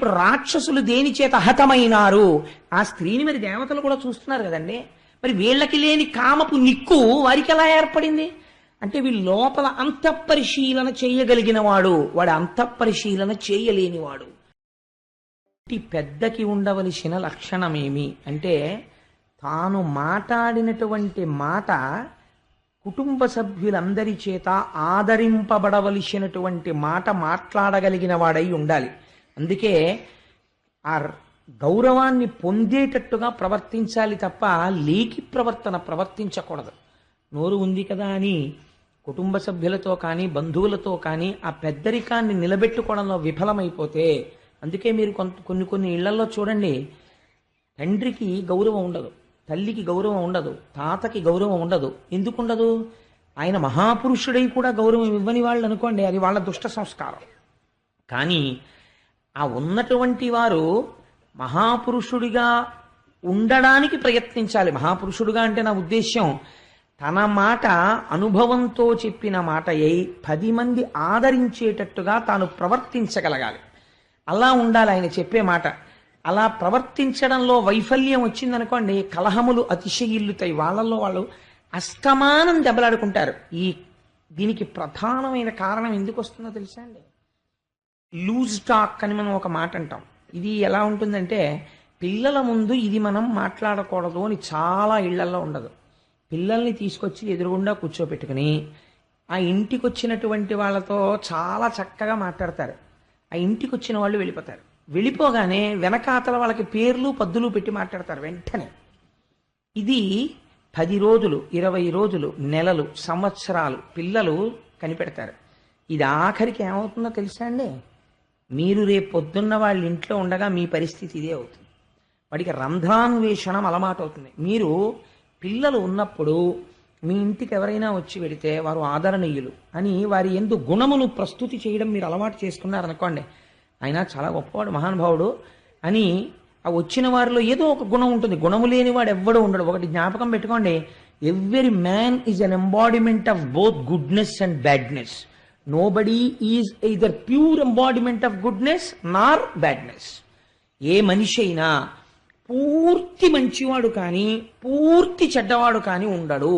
ఇప్పుడు రాక్షసులు దేని చేత హతమైనారు? ఆ స్త్రీని మరి దేవతలు కూడా చూస్తున్నారు కదండి. మరి వీళ్ళకి లేని కామపు నిక్కు వారికి ఎలా ఏర్పడింది అంటే వీళ్ళు లోపల అంతఃపరిశీలన చేయగలిగిన వాడు అంతఃపరిశీలన చేయలేనివాడు. పెద్దకి ఉండవలసిన లక్షణమేమి అంటే తాను మాట్లాడినటువంటి మాట కుటుంబ సభ్యులందరి చేత ఆదరింపబడవలసినటువంటి మాట మాట్లాడగలిగిన వాడై ఉండాలి. అందుకే ఆ గౌరవాన్ని పొందేటట్టుగా ప్రవర్తించాలి తప్ప లేకి ప్రవర్తించకూడదు. నోరు ఉంది కదా అని కుటుంబ సభ్యులతో కానీ బంధువులతో కానీ ఆ పెద్దరికాన్ని నిలబెట్టుకోవడంలో విఫలమైపోతే, అందుకే మీరు కొన్ని ఇళ్లలో చూడండి, తండ్రికి గౌరవం ఉండదు, తల్లికి గౌరవం ఉండదు, తాతకి గౌరవం ఉండదు. ఎందుకుండదు? ఆయన మహాపురుషుడై కూడా గౌరవం ఇవ్వని వాళ్ళు అనుకోండి, అది వాళ్ళ దుష్ట సంస్కారం. కానీ ఆ ఉన్నటువంటి వారు మహాపురుషుడిగా ఉండడానికి ప్రయత్నించాలి. మహాపురుషుడుగా అంటే నా ఉద్దేశ్యం తన మాట అనుభవంతో చెప్పిన మాట అయి 10 మంది ఆదరించేటట్టుగా తాను ప్రవర్తించగలగాలి. అలా ఉండాలి ఆయన చెప్పే మాట. అలా ప్రవర్తించడంలో వైఫల్యం వచ్చిందనుకోండి, కలహములు అతిశయిల్లుతాయి, వాళ్ళల్లో వాళ్ళు అస్తమానం దెబ్బలాడుకుంటారు. దీనికి ప్రధానమైన కారణం ఎందుకు వస్తుందో తెలుసా అండి? లూజ్ టాక్ అని మనం ఒక మాట అంటాం. ఇది ఎలా ఉంటుందంటే పిల్లల ముందు ఇది మనం మాట్లాడకూడదు అని చాలా ఇళ్లలో ఉండదు. పిల్లల్ని తీసుకొచ్చి ఎదురుగుండా కూర్చోపెట్టుకుని ఆ ఇంటికి వచ్చినటువంటి వాళ్ళతో చాలా చక్కగా మాట్లాడతారు. ఆ ఇంటికి వచ్చిన వాళ్ళు వెళ్ళిపోతారు. వెళ్ళిపోగానే వెనకాతల వాళ్ళకి పేర్లు పద్దులు పెట్టి మాట్లాడతారు వెంటనే. ఇది 10 రోజులు, 20 రోజులు, నెలలు, సంవత్సరాలు పిల్లలు కనిపెడతారు. ఇది ఆఖరికి ఏమవుతుందో తెలుసా అండి? మీరు రేపు పొద్దున్న వాళ్ళ ఇంట్లో ఉండగా మీ పరిస్థితి ఇదే అవుతుంది. వాడికి రంధ్రాన్వేషణం అలవాటు అవుతుంది. మీరు పిల్లలు ఉన్నప్పుడు మీ ఇంటికి ఎవరైనా వచ్చి పెడితే వారు ఆదరణీయులు అని వారి యందు గుణమును ప్రస్తుతి చేయడం మీరు అలవాటు చేసుకున్నారనుకోండి, ఆయన చాలా గొప్పవాడు, మహానుభావుడు అని ఆ వచ్చిన వారిలో ఏదో ఒక గుణం ఉంటుంది. గుణము లేని వాడు ఎవ్వడూ ఉండడు. ఒకటి జ్ఞాపకం పెట్టుకోండి, every man is an embodiment of both goodness and badness. Nobody is either pure embodiment of goodness Nar badness. ఏ మనిషి అయినా పూర్తి మంచివాడు కానీ పూర్తి చెడ్డవాడు కానీ ఉండడు.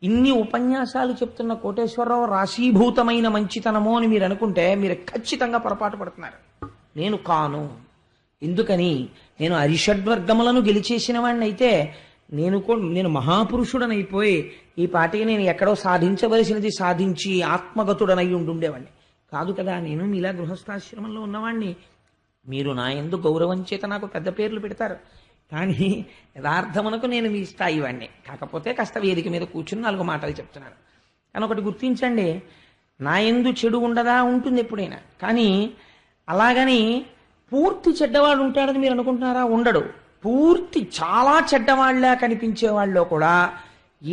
ఇన్ని ఉపన్యాసాలు చెప్తున్న కోటేశ్వరరావు రాశీభూతమైన మంచితనమో అని మీరు అనుకుంటే మీరు ఖచ్చితంగా పొరపాటు పడుతున్నారు. నేను కాను. ఎందుకని? నేను అరిషడ్వర్గములను గెలిచేసిన వాడిని అయితే నేను మహాపురుషుడనైపోయి ఈ పాటికి నేను ఎక్కడో సాధించవలసినది సాధించి ఆత్మగతుడనై ఉండుండేవాడిని కాదు కదా. నేను మీలా గృహస్థాశ్రమంలో ఉన్నవాడిని. మీరు నా యందు గౌరవం చేత నాకు పెద్ద పేర్లు పెడతారు, కానీ యథార్థమునకు నేను మీ స్థాయి వాడిని. కాకపోతే కాస్త వేదిక మీద కూర్చుని 4 మాటలు చెప్తున్నాను. కానీ ఒకటి గుర్తించండి, నా యందు చెడు ఉండదా? ఉంటుంది ఎప్పుడైనా. కానీ అలాగని పూర్తి చెడ్డవాడు ఉంటాడని మీరు అనుకుంటున్నారా? ఉండడు. పూర్తి చాలా చెడ్డవాళ్ళ కనిపించే వాళ్ళలో కూడా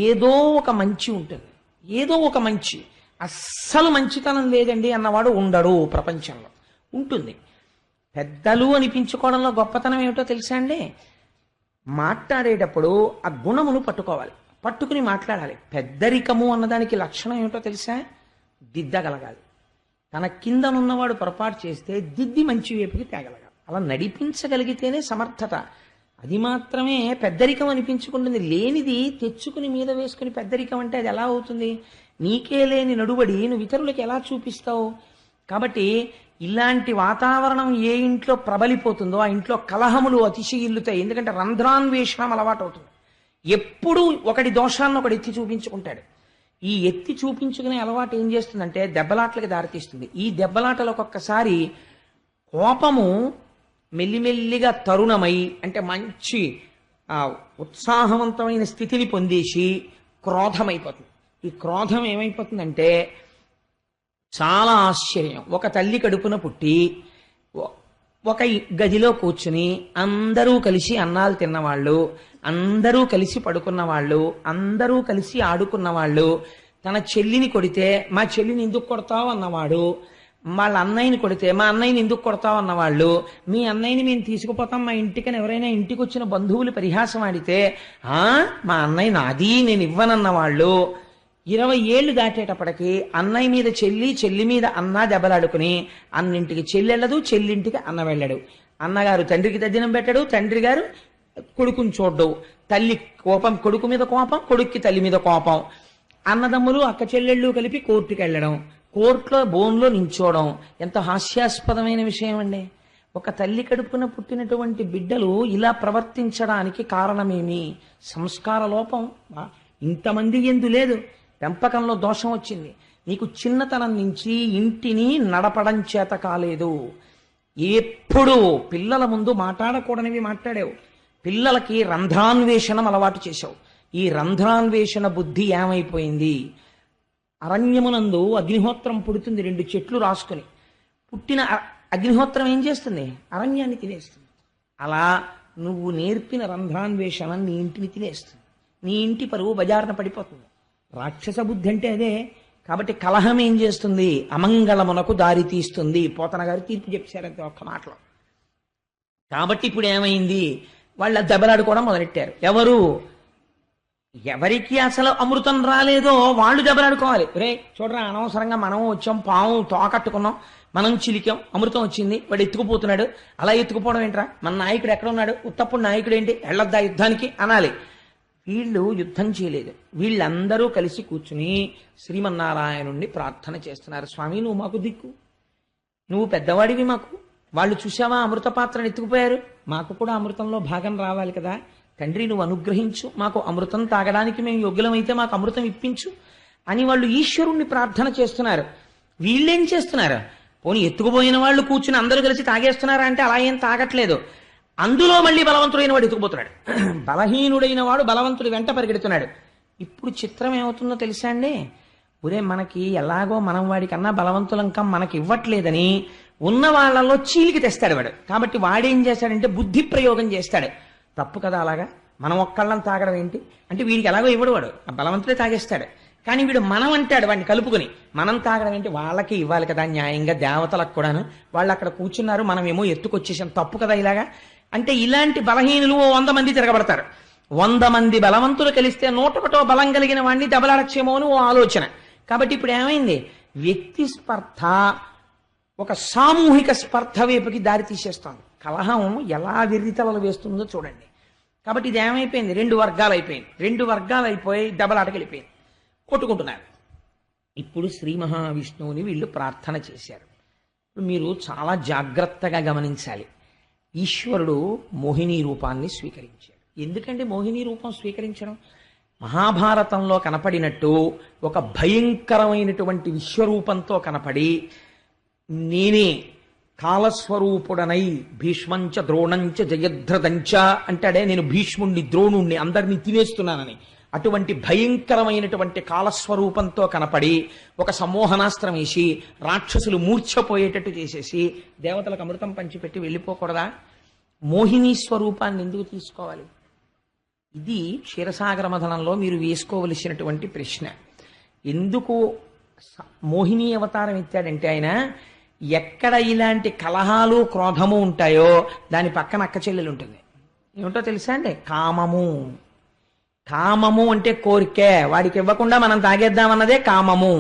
ఏదో ఒక మంచి ఉంటుంది. ఏదో ఒక మంచి, అస్సలు మంచితనం లేదండి అన్నవాడు ఉండడు ప్రపంచంలో. ఉంటుంది. పెద్దలు అనిపించుకోవడంలో గొప్పతనం ఏమిటో తెలుసా అండి? మాట్లాడేటప్పుడు ఆ గుణమును పట్టుకోవాలి, పట్టుకుని మాట్లాడాలి. పెద్దరికము అన్నదానికి లక్షణం ఏమిటో తెలుసా? దిద్దగలగాలి. తన కిందనున్నవాడు పొరపాటు చేస్తే దిద్ది మంచి వైపుకి తేగలగాలి. అలా నడిపించగలిగితేనే సమర్థత. అది మాత్రమే పెద్దరికం అనిపించుకుంటుంది. లేనిది తెచ్చుకుని మీద వేసుకుని పెద్దరికం అంటే అది ఎలా అవుతుంది? నీకే లేని నడుబడి నువ్వు ఇతరులకు ఎలా చూపిస్తావు? కాబట్టి ఇలాంటి వాతావరణం ఏ ఇంట్లో ప్రబలిపోతుందో ఆ ఇంట్లో కలహములు అతిశయిల్లుతాయి. ఎందుకంటే రంధ్రాన్వేషణం అలవాటు అవుతుంది. ఎప్పుడూ ఒకటి దోషాన్ని ఒకటి ఎత్తి చూపించుకుంటాడు. ఈ ఎత్తి చూపించుకునే అలవాటు ఏం చేస్తుందంటే దెబ్బలాట్లకి దారితీస్తుంది. ఈ దెబ్బలాటలు ఒక్కొక్కసారి కోపము మెల్లిమెల్లిగా తరుణమై అంటే మంచి ఉత్సాహవంతమైన స్థితిని పొందేసి క్రోధమైపోతుంది. ఈ క్రోధం ఏమైపోతుందంటే చాలా ఆశ్చర్యం. ఒక తల్లి కడుపున పుట్టి ఒక గదిలో కూర్చుని అందరూ కలిసి అన్నాలు తిన్నవాళ్ళు, అందరూ కలిసి పడుకున్న వాళ్ళు, అందరూ కలిసి ఆడుకున్న వాళ్ళు, తన చెల్లిని కొడితే మా చెల్లిని ఎందుకు కొడతావు అన్నవాడు, వాళ్ళ అన్నయ్యని కొడితే మా అన్నయ్యని ఎందుకు కొడతావు అన్నవాళ్ళు, మీ అన్నయ్యని మేము తీసుకుపోతాం మా ఇంటికని ఎవరైనా ఇంటికి వచ్చిన బంధువులు పరిహాసం ఆడితే మా అన్నయ్య నాది నేను ఇవ్వనన్నవాళ్ళు, 20 ఏళ్ళు దాటేటప్పటికి అన్నయ్య మీద చెల్లి, చెల్లి మీద అన్న దెబ్బలాడుకుని అన్నింటికి చెల్లెళ్ళదు, చెల్లింటికి అన్న వెళ్ళడు. అన్నగారు తండ్రికి తద్దినం పెట్టడు, తండ్రి గారు కొడుకుని చూడ్డు. తల్లి కోపం కొడుకు మీద కోపం, కొడుక్కి తల్లి మీద కోపం. అన్నదమ్ములు అక్క చెల్లెళ్ళు కలిపి కోర్టుకి వెళ్ళడం, కోర్టులో బోన్లో నించోవడం. ఎంత హాస్యాస్పదమైన విషయం అండి. ఒక తల్లి కడుపున పుట్టినటువంటి బిడ్డలు ఇలా ప్రవర్తించడానికి కారణమేమి? సంస్కార లోపం ఇంతమంది ఎందు లేదు. పెంపకంలో దోషం వచ్చింది. నీకు చిన్నతనం నుంచి ఇంటిని నడపడం చేత కాలేదు. ఎప్పుడు పిల్లల ముందు మాట్లాడకూడనివి మాట్లాడావు. పిల్లలకి రంధ్రాన్వేషణం అలవాటు చేశావు. ఈ రంధ్రాన్వేషణ బుద్ధి ఏమైపోయింది? అరణ్యమునందు అగ్నిహోత్రం పుడుతుంది 2 చెట్లు రాసుకుని. పుట్టిన అగ్నిహోత్రం ఏం చేస్తుంది? అరణ్యాన్ని తినేస్తుంది. అలా నువ్వు నేర్పిన రంధ్రాన్వేషణ నీ ఇంటిని తినేస్తుంది. నీ ఇంటి పరువు బజారున పడిపోతుంది. రాక్షస బుద్ధి అంటే అదే. కాబట్టి కలహం ఏం చేస్తుంది? అమంగళమునకు దారి తీస్తుంది. పోతన గారు తీర్పు చెప్పారంతే ఒక్క మాటలో. కాబట్టి ఇప్పుడు ఏమైంది? వాళ్ళ దెబ్బలాడుకోవడం మొదలెట్టారు. ఎవరికి అసలు అమృతం రాలేదో వాళ్ళు దెబ్బలాడుకోవాలి. రే చూడరా, అనవసరంగా మనం వచ్చాం, పాము తోకట్టుకున్నాం, మనం చిలికాం, అమృతం వచ్చింది, వాడు ఎత్తుకుపోతున్నాడు. అలా ఎత్తుకుపోవడం ఏంట్రా? మన నాయకుడు ఎక్కడ ఉన్నాడు? ఉత్తప్పుడు నాయకుడు ఏంటి? వెళ్ళొద్దా యుద్ధానికి అనాలి. వీళ్ళు యుద్ధం చేయలేదు. వీళ్ళందరూ కలిసి కూర్చుని శ్రీమన్నారాయణుణ్ణి ప్రార్థన చేస్తున్నారు. స్వామి, నువ్వు మాకు దిక్కు, నువ్వు పెద్దవాడివి మాకు. వాళ్ళు చూసావా అమృత పాత్రను ఎత్తుకుపోయారు, మాకు కూడా అమృతంలో భాగం రావాలి కదా. తండ్రి నువ్వు అనుగ్రహించు, మాకు అమృతం తాగడానికి మేము యోగ్యులమైతే మాకు అమృతం ఇప్పించు అని వాళ్ళు ఈశ్వరుణ్ణి ప్రార్థన చేస్తున్నారు. వీళ్ళేం చేస్తున్నారు? పోనీ ఎత్తుకుపోయిన వాళ్ళు కూర్చుని అందరూ కలిసి తాగేస్తున్నారా అంటే అలా ఏం తాగట్లేదు. అందులో మళ్ళీ బలవంతుడైన వాడు ఎత్తుకుపోతున్నాడు. బలహీనుడైన వాడు బలవంతుడి వెంట పరిగెడుతున్నాడు. ఇప్పుడు చిత్రం ఏమవుతుందో తెలుసా అండి? ఒరే, మనకి ఎలాగో మనం వాడికన్నా బలవంతులంకం మనకి ఇవ్వట్లేదని ఉన్న వాళ్ళలో చీలికి తెస్తాడు వాడు. కాబట్టి వాడేం చేస్తాడంటే బుద్ధి ప్రయోగం చేస్తాడు. తప్పు కదా అలాగా. మనం ఒక్కళ్ళని తాగడం ఏంటి అంటే వీడికి ఎలాగో ఇవ్వడు వాడు, ఆ బలవంతుడే తాగేస్తాడు. కానీ వీడు మనం అంటాడు వాడిని కలుపుకొని. మనం తాగడం ఏంటి? వాళ్ళకి ఇవ్వాలి కదా న్యాయంగా, దేవతలకు కూడాను. వాళ్ళు అక్కడ కూర్చున్నారు, మనమేమో ఎత్తుకొచ్చేసాం, తప్పు కదా ఇలాగా. అంటే ఇలాంటి బలహీనులు 100 మంది తిరగబడతారు. 100 మంది బలవంతులు కలిస్తే 101వ బలం కలిగిన వాడిని దెబ్బలాడచ్చేమో అని ఓ ఆలోచన. కాబట్టి ఇప్పుడు ఏమైంది? వ్యక్తి స్పర్ధ ఒక సామూహిక స్పర్ధ వైపుకి దారి తీసేస్తోంది. కలహం ఎలా వెర్రితలలు వేస్తుందో చూడండి. కాబట్టి ఇది ఏమైపోయింది? 2 వర్గాలు అయిపోయింది. 2 వర్గాలు అయిపోయి దెబ్బలాటకి వెళ్ళిపోయింది, కొట్టుకుంటున్నారు. ఇప్పుడు శ్రీ మహావిష్ణువుని వీళ్ళు ప్రార్థన చేశారు. ఇప్పుడు మీరు చాలా జాగ్రత్తగా గమనించాలి. ఈశ్వరుడు మోహిని రూపాన్ని స్వీకరించాడు. ఎందుకంటే మోహిని రూపం స్వీకరించడం మహాభారతంలో కనపడినట్టు ఒక భయంకరమైనటువంటి విశ్వరూపంతో కనపడి, నేనే కాలస్వరూపుడనై భీష్మంచ ద్రోణంచ జయద్రథంచ అంటాడే, నేను భీష్ముణ్ణి ద్రోణుణ్ణి అందరినీ తినేస్తున్నానని, అటువంటి భయంకరమైనటువంటి కాలస్వరూపంతో కనపడి ఒక సమ్మోహనాస్త్రం వేసి రాక్షసులు మూర్ఛపోయేటట్టు చేసేసి దేవతలకు అమృతం పంచిపెట్టి వెళ్ళిపోకూడదా? మోహిని స్వరూపాన్ని ఎందుకు తీసుకోవాలి? ఇది క్షీరసాగర మథనంలో మీరు వేసుకోవలసినటువంటి ప్రశ్న. ఎందుకు మోహిని అవతారం ఎత్తాడంటే ఆయన, ఎక్కడ ఇలాంటి కలహాలు క్రోధము ఉంటాయో దాని పక్కన అక్క చెల్లెలు ఉంటుంది. ఏమిటో తెలుసా అండి? కామము. కామము అంటే కోరికే. వాడికి ఇవ్వకుండా మనం తాగేద్దామన్నదే కామము.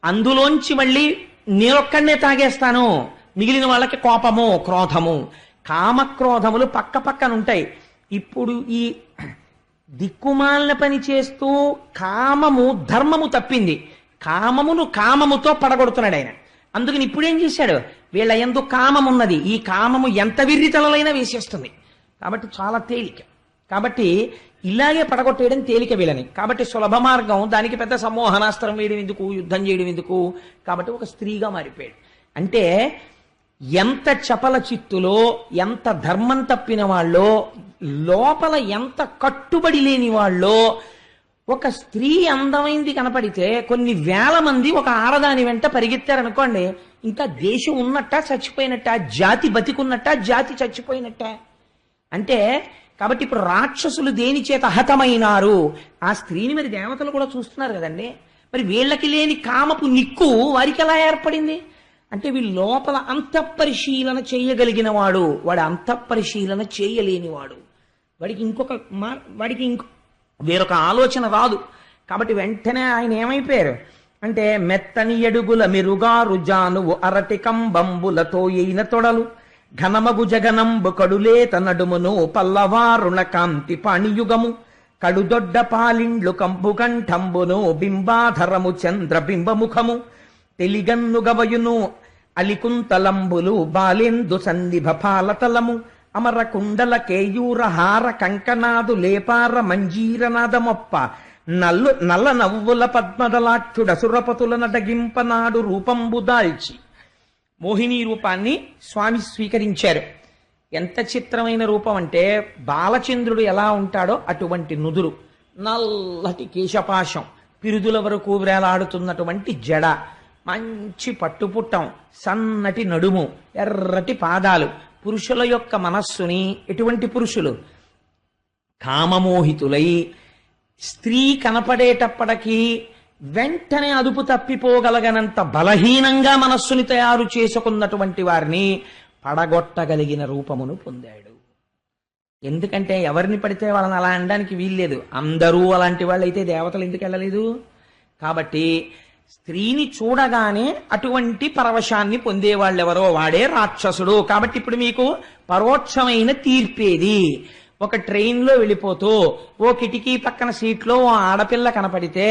అందులోంచి మళ్ళీ నేనొక్కడనే తాగేస్తాను, మిగిలిన వాళ్ళకి కోపము, క్రోధము. కామక్రోధములు పక్క పక్కన ఉంటాయి. ఇప్పుడు ఈ దిక్కుమాలిన పని చేస్తూ కామము ధర్మము తప్పింది. కామమును కామముతో పడగొడుతున్నాడు ఆయన. అందుకని ఇప్పుడేం చేశాడు? వీళ్ళ యందు కామమున్నది, ఈ కామము ఎంత విర్రితలైనా వేసేస్తుంది. కాబట్టి చాలా తేలిక. కాబట్టి ఇలాగే పడగొట్టేయడం తేలిక వీళ్ళని. కాబట్టి సులభ మార్గం, దానికి పెద్ద సమ్మోహనాస్త్రం వేయడం ఎందుకు, యుద్ధం చేయడం ఎందుకు? కాబట్టి ఒక స్త్రీగా మారిపోయాడు. అంటే ఎంత చపల చిత్తులో, ఎంత ధర్మం తప్పిన వాళ్ళో, లోపల ఎంత కట్టుబడి లేని వాళ్ళో, ఒక స్త్రీ అందమైంది కనపడితే కొన్ని వేల మంది ఒక ఆడదాని వెంట పరిగెత్తారనుకోండి, ఇంకా దేశం ఉన్నట్ట చచ్చిపోయినట్ట, జాతి బతికున్నట్ట, జాతి చచ్చిపోయినట్ట. అంటే కాబట్టి ఇప్పుడు రాక్షసులు దేని చేత హతమైనారు? ఆ స్త్రీని మరి దేవతలు కూడా చూస్తున్నారు కదండి. మరి వీళ్ళకి లేని కామపు నిక్కు వారికి ఎలా ఏర్పడింది? అంటే వీళ్ళ లోపల అంతఃపరిశీలన చేయగలిగిన వాడు, వాడు అంతఃపరిశీలన చేయలేనివాడు. వాడికి వేరొక ఆలోచన రాదు. కాబట్టి వెంటనే ఆయన ఏమైపోయారు అంటే మెత్తని ఎడుగుల మెరుగారు జానువు అరటి కంబంబులతో అయిన తొడలు ఘనమగు జగనంబు కడులేత నడుమును పల్లవారుణ కాంతి పాణియుగము కడుదొడ్డ పాలిండ్లు కంబుకంఠంబును బింబాధరము చంద్రబింబముఖము తెలిగన్ను గవయును అలికుంతలంబులు బాలేందు సన్నిభ పాలతలము అమర కుండల కేయూరహార కంకనాదు లేపార మంజీరనాదమొప్ప నల్ల నవ్వుల పద్మదలాక్షుడ సురపతుల నడగింపనాడు రూపంబు దాల్చి మోహిని రూపాన్ని స్వామి స్వీకరించారు. ఎంత చిత్రమైన రూపం అంటే బాలచంద్రుడు ఎలా ఉంటాడో అటువంటి నుదురు, నల్లటి కేశపాశం, పిరుదుల వరకు వేలాడుతున్నటువంటి జడ, మంచి పట్టుపుట్టం, సన్నటి నడుము, ఎర్రటి పాదాలు. పురుషుల యొక్క మనస్సుని ఎటువంటి పురుషులు కామమోహితులై స్త్రీ కనపడేటప్పటికీ వెంటనే అదుపు తప్పిపోగలగనంత బలహీనంగా మనస్సుని తయారు చేసుకున్నటువంటి వారిని పడగొట్టగలిగిన రూపమును పొందాడు. ఎందుకంటే ఎవరిని పడితే వాళ్ళని అలా అనడానికి వీల్లేదు. అందరూ అలాంటి వాళ్ళు అయితే దేవతలు ఎందుకు వెళ్ళలేదు? కాబట్టి స్త్రీని చూడగానే అటువంటి పరవశాన్ని పొందేవాళ్ళెవరో వాడే రాక్షసుడు. కాబట్టి ఇప్పుడు మీకు పరోక్షమైన తీర్పేది. ఒక ట్రైన్లో వెళ్ళిపోతూ ఓ కిటికీ పక్కన సీట్లో ఓ ఆడపిల్ల కనపడితే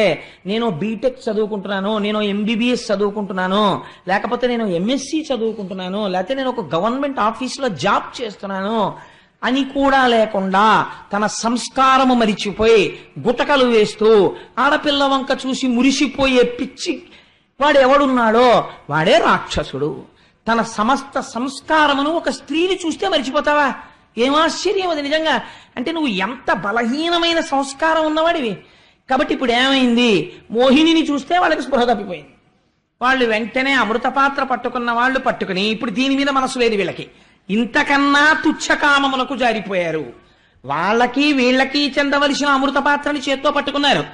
నేను బీటెక్ చదువుకుంటున్నాను, నేను ఎంబీబీఎస్ చదువుకుంటున్నాను, లేకపోతే నేను ఎంఎస్సి చదువుకుంటున్నాను, లేకపోతే నేను ఒక గవర్నమెంట్ ఆఫీసులో జాబ్ చేస్తున్నాను అని కూడా లేకుండా తన సంస్కారము మరిచిపోయి గుటకలు వేస్తూ ఆడపిల్ల వంక చూసి మురిసిపోయే పిచ్చి వాడు ఎవడున్నాడో వాడే రాక్షసుడు. తన సమస్త సంస్కారమును ఒక స్త్రీని చూస్తే మరిచిపోతావా? ఏమాశ్చర్యం అది నిజంగా. అంటే నువ్వు ఎంత బలహీనమైన సంస్కారం ఉన్నవాడివి. కాబట్టి ఇప్పుడు ఏమైంది? మోహినిని చూస్తే వాళ్ళకి స్పృహ తప్పిపోయింది. వాళ్ళు వెంటనే అమృతపాత్ర పట్టుకున్న వాళ్ళు పట్టుకుని ఇప్పుడు దీని మీద మనసు లేదు వీళ్ళకి. ఇంతకన్నా తుచ్చకామములకు జారిపోయారు. వాళ్ళకి వీళ్ళకి చెందవలసిన అమృతపాత్రని చేత్తో పట్టుకున్నారు.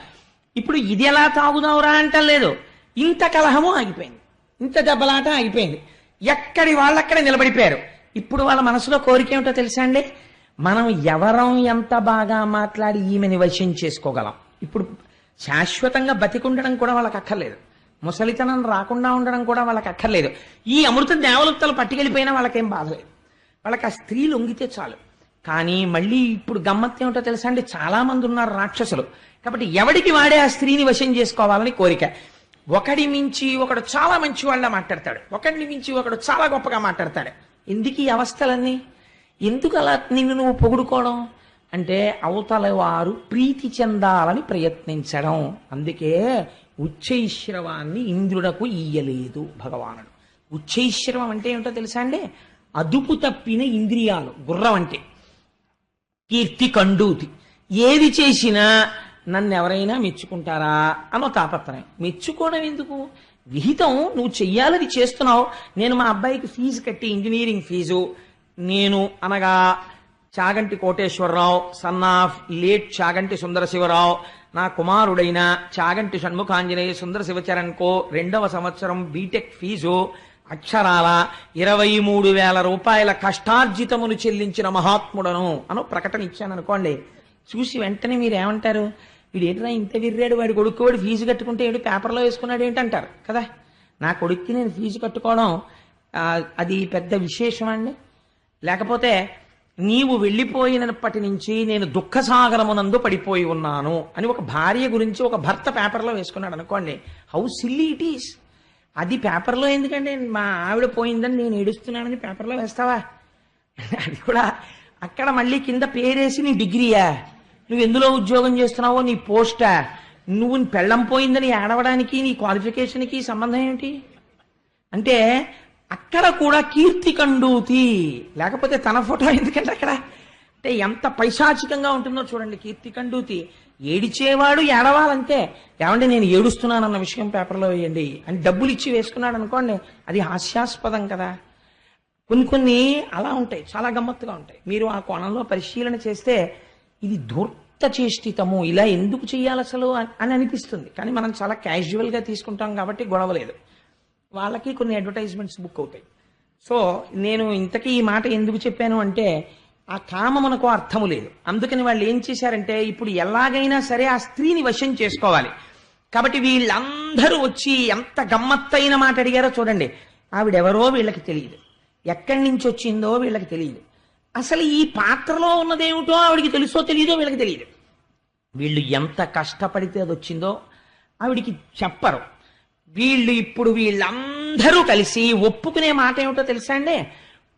ఇప్పుడు ఇది ఎలా తాగుదావురా అంటలేదు. ఇంత కలహము ఆగిపోయింది, ఇంత దెబ్బలాట ఆగిపోయింది. ఎక్కడి వాళ్ళక్కడే నిలబడిపోయారు. ఇప్పుడు వాళ్ళ మనసులో కోరిక ఏమిటో తెలుసా అండి? మనం ఎవరం ఎంత బాగా మాట్లాడి ఈమెని వశం చేసుకోగలం. ఇప్పుడు శాశ్వతంగా బతికుండడం కూడా వాళ్ళకి అక్కర్లేదు, ముసలితనం రాకుండా ఉండడం కూడా వాళ్ళకి అక్కర్లేదు. ఈ అమృతం దేవలత్తలు పట్టుకెళ్ళిపోయినా వాళ్ళకేం బాధలేదు. వాళ్ళకి ఆ స్త్రీ లొంగితే చాలు. కానీ మళ్ళీ ఇప్పుడు గమ్మత్తు ఏమిటో తెలుసా అండి? చాలా మంది ఉన్నారు రాక్షసులు. కాబట్టి ఎవడికి వాడే ఆ స్త్రీని వశం చేసుకోవాలని కోరిక. ఒకడి మించి ఒకడు చాలా మంచి వాళ్ళ మాట్లాడతాడు, ఒకడిని మించి ఒకడు చాలా గొప్పగా మాట్లాడతాడు. ఎందుకు ఈ అవస్థలన్నీ? ఎందుకు అలా నిన్ను నువ్వు పొగుడుకోవడం అంటే అవతల వారు ప్రీతి చెందాలని ప్రయత్నించడం. అందుకే ఉచ్చైశ్రవాన్ని ఇంద్రుడకు ఇయ్యలేదు భగవానుడు. ఉచ్చైశ్రవం అంటే ఏమిటో తెలుసా అండి? అదుపు తప్పిన ఇంద్రియాలు. గుర్రం అంటే కీర్తి కండూతి. ఏది చేసినా నన్ను ఎవరైనా మెచ్చుకుంటారా అనో తాపత్రయం. మెచ్చుకోవడం ఎందుకు? విహితం నువ్వు చెయ్యాలని చేస్తున్నావు. నేను మా అబ్బాయికి ఫీజు కట్టి ఇంజనీరింగ్ ఫీజు, నేను అనగా Chaganti Koteswararao son of late Chaganti Sundara Sivarao, నా కుమారుడైన చాగంటి షణ్ముఖాంజనేయ సుందర శివచరణ్కో 2వ సంవత్సరం బీటెక్ ఫీజు అక్షరాల 23,000 రూపాయల కష్టార్జితమును చెల్లించిన మహాత్ముడను అను ప్రకటన ఇచ్చాననుకోండి. చూసి వెంటనే మీరు ఏమంటారు? వీడు ఏంటన్నా ఇంత విర్రాడు, వాడి కొడుకు వాడు ఫీజు కట్టుకుంటే ఏంటి పేపర్లో వేసుకున్నాడు ఏంటంటారు కదా. నా కొడుక్కి నేను ఫీజు కట్టుకోవడం అది పెద్ద విశేషం అండి. లేకపోతే నీవు వెళ్ళిపోయినప్పటి నుంచి నేను దుఃఖసాగరమునందు పడిపోయి ఉన్నాను అని ఒక భార్య గురించి ఒక భర్త పేపర్లో వేసుకున్నాడు అనుకోండి. How silly it is. అది పేపర్లో ఎందుకంటే మా ఆవిడ పోయిందని నేను ఏడుస్తున్నానని పేపర్లో వేస్తావా? అది కూడా అక్కడ మళ్ళీ కింద పేరేసి నీ డిగ్రీయా, నువ్వు ఎందులో ఉద్యోగం చేస్తున్నావో, నీ పోస్టా, నువ్వు పెళ్ళం పోయిందని ఏడవడానికి నీ క్వాలిఫికేషన్కి సంబంధం ఏమిటి? అంటే అక్కడ కూడా కీర్తి కండూతి. లేకపోతే తన ఫోటో ఎందుకంటే అక్కడ అంటే ఎంత పైశాచికంగా ఉంటుందో చూడండి. కీర్తి కండూతి. ఏడిచేవాడు ఏడవాలంతే. ఏమంటే నేను ఏడుస్తున్నానన్న విషయం పేపర్లో వేయండి అని డబ్బులు ఇచ్చి వేసుకున్నాడు అనుకోండి, అది హాస్యాస్పదం కదా. కొన్ని అలా ఉంటాయి, చాలా గమ్మత్తుగా ఉంటాయి. మీరు ఆ కోణంలో పరిశీలన చేస్తే ఇది ధూర్త చేష్టితము, ఇలా ఎందుకు చెయ్యాలి అసలు అని అనిపిస్తుంది. కానీ మనం చాలా క్యాజువల్గా తీసుకుంటాం కాబట్టి గొడవలేదు. వాళ్ళకి కొన్ని అడ్వర్టైజ్మెంట్స్ బుక్ అవుతాయి. సో నేను ఇంతకీ ఈ మాట ఎందుకు చెప్పాను అంటే ఆ కామమునకు అర్థము లేదు. అందుకని వాళ్ళు ఏం చేశారంటే ఇప్పుడు ఎలాగైనా సరే ఆ స్త్రీని వశం చేసుకోవాలి. కాబట్టి వీళ్ళందరూ వచ్చి ఎంత గమ్మత్తైన మాట అడిగారో చూడండి. ఆవిడెవరో వీళ్ళకి తెలియదు, ఎక్కడి నుంచి వచ్చిందో వీళ్ళకి తెలియదు, అసలు ఈ పాత్రలో ఉన్నదేమిటో ఆవిడికి తెలుసో తెలియదో వీళ్ళకి తెలియదు. వీళ్ళు ఎంత కష్టపడితే అది వచ్చిందో ఆవిడికి చెప్పరు. ఇప్పుడు వీళ్ళందరూ కలిసి ఒప్పుకునే మాట ఏమిటో తెలుసా అండి?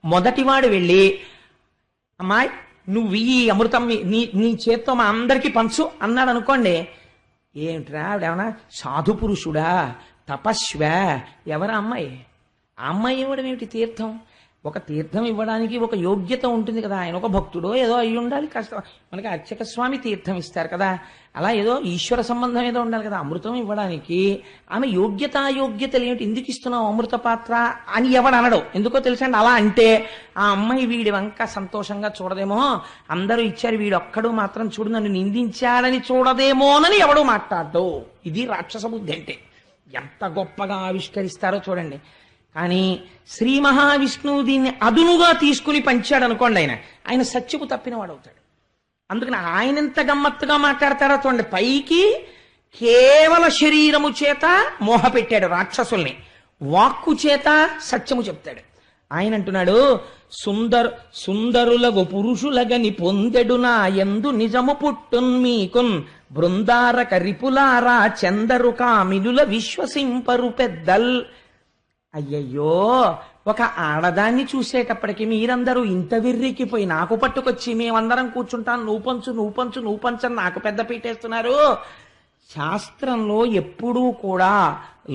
మొదటివాడు వెళ్ళి, అమ్మాయి నువ్వు ఈ అమృతం నీ చేత్తో మా అందరికీ పంచు అన్నాడు అనుకోండి. ఏమిట్రా ఆవిడేమన్నా సాధు పురుషుడా, తపస్వా, ఎవరా అమ్మాయి? ఆ అమ్మాయి ఇవ్వడం ఏమిటి? తీర్థం. ఒక తీర్థం ఇవ్వడానికి ఒక యోగ్యత ఉంటుంది కదా. ఆయన ఒక భక్తుడో ఏదో అయి ఉండాలి. కష్టం మనకి అర్చక స్వామి తీర్థం ఇస్తారు కదా, అలా ఏదో ఈశ్వర సంబంధం ఏదో ఉండాలి కదా. అమృతం ఇవ్వడానికి ఆమె యోగ్యతలు ఏమిటి? ఎందుకు ఇస్తున్నావు అమృత పాత్ర అని ఎవడు అనడు. ఎందుకో తెలుసా అండి? అలా అంటే ఆ అమ్మాయి వీడి వంక సంతోషంగా చూడదేమో, అందరూ ఇచ్చారు వీడు ఒక్కడు మాత్రం చూడు నన్ను నిందించాడని చూడదేమోనని ఎవడో మాట్లాడు. ఇది రాక్షస బుద్ధి అంటే. ఎంత గొప్పగా ఆవిష్కరిస్తారో చూడండి. కానీ శ్రీ మహావిష్ణువు దీన్ని అదునుగా తీసుకుని పంచాడు అనుకోండి, ఆయన సత్యపు తప్పినవాడు అవుతాడు. అందుకని ఆయన ఎంత గమ్మత్తుగా మాట్లాడతారో చూడండి. పైకి కేవల శరీరము చేత మోహ పెట్టాడు రాక్షసుల్ని, వాక్కు చేత సత్యము చెప్తాడు. ఆయన అంటున్నాడు, సుందరులగు పురుషులగని పొందెడు నా యందు నిజము పుట్టున్ మీకున్ బృందారక రిపులారా చందరు కామినుల విశ్వసింపరు పెద్దల్. అయ్యయ్యో, ఒక ఆడదాన్ని చూసేటప్పటికి మీరందరూ ఇంత విర్రికిపోయి నాకు పట్టుకొచ్చి మేమందరం కూర్చుంటాను, నువ్వు పంచు నాకు పెద్ద పీటేస్తున్నారు. శాస్త్రంలో ఎప్పుడూ కూడా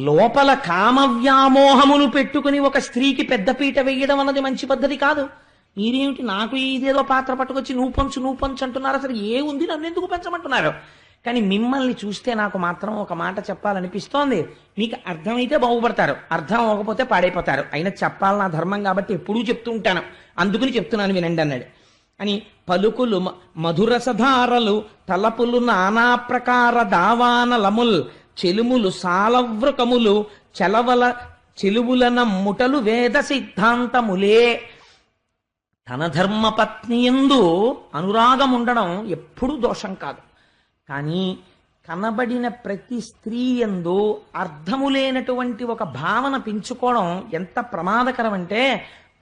లోపల కామవ్యామోహమును పెట్టుకుని ఒక స్త్రీకి పెద్దపీట వేయడం అన్నది మంచి పద్ధతి కాదు. మీరేమిటి నాకు ఇదేదో పాత్ర పట్టుకొచ్చి నువ్వు పంచు అంటున్నారు? అసలు ఏ ఉంది, నన్ను ఎందుకు పెంచమంటున్నారు? కానీ మిమ్మల్ని చూస్తే నాకు మాత్రం ఒక మాట చెప్పాలనిపిస్తోంది. మీకు అర్థమైతే బాగుపడతారు, అర్థం అవ్వకపోతే పాడైపోతారు. అయినా చెప్పాలి, నా ధర్మం కాబట్టి ఎప్పుడూ చెప్తూ ఉంటాను, అందుకుని చెప్తున్నాను వినండి అన్నాడు. అని పలుకులు మధురసధారలు తలపులు నానా ప్రకార దావానలముల్ చెలుములు సాలవృకములు చెలువులన ముటలు వేద సిద్ధాంతములే. తన ధర్మపత్నియందు అనురాగం ఉండడం ఎప్పుడూ దోషం కాదు. కానీ కనబడిన ప్రతి స్త్రీ యందు అర్థము లేనటువంటి ఒక భావన పెంచుకోవడం ఎంత ప్రమాదకరం అంటే,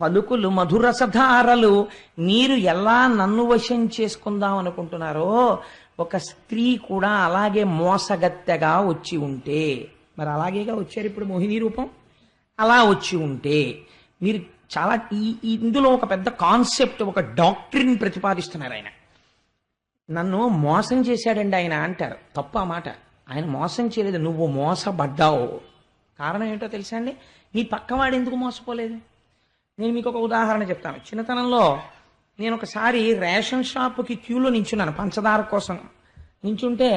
పలుకులు మధురసధారలు, మీరు ఎలా నన్ను వశం చేసుకుందాం అనుకుంటున్నారో ఒక స్త్రీ కూడా అలాగే మోసగత్తెగా వచ్చి ఉంటే, మరి అలాగేగా వచ్చారు ఇప్పుడు మోహిని రూపం, అలా వచ్చి ఉంటే మీరు చాలా ఇందులో ఒక పెద్ద కాన్సెప్ట్, ఒక డాక్ట్రిన్ ప్రతిపాదిస్తున్నారు ఆయన. నన్ను మోసం చేశాడండి ఆయన అంటారు. తప్పు ఆ మాట. ఆయన మోసం చేయలేదు, నువ్వు మోసపడ్డావు. కారణం ఏంటో తెలుసా అండి? నీ పక్కవాడు ఎందుకు మోసపోలేదు? నేను మీకు ఒక ఉదాహరణ చెప్తాను. చిన్నతనంలో నేను ఒకసారి రేషన్ షాపుకి క్యూలో నించున్నాను పంచదార కోసం. నించుంటే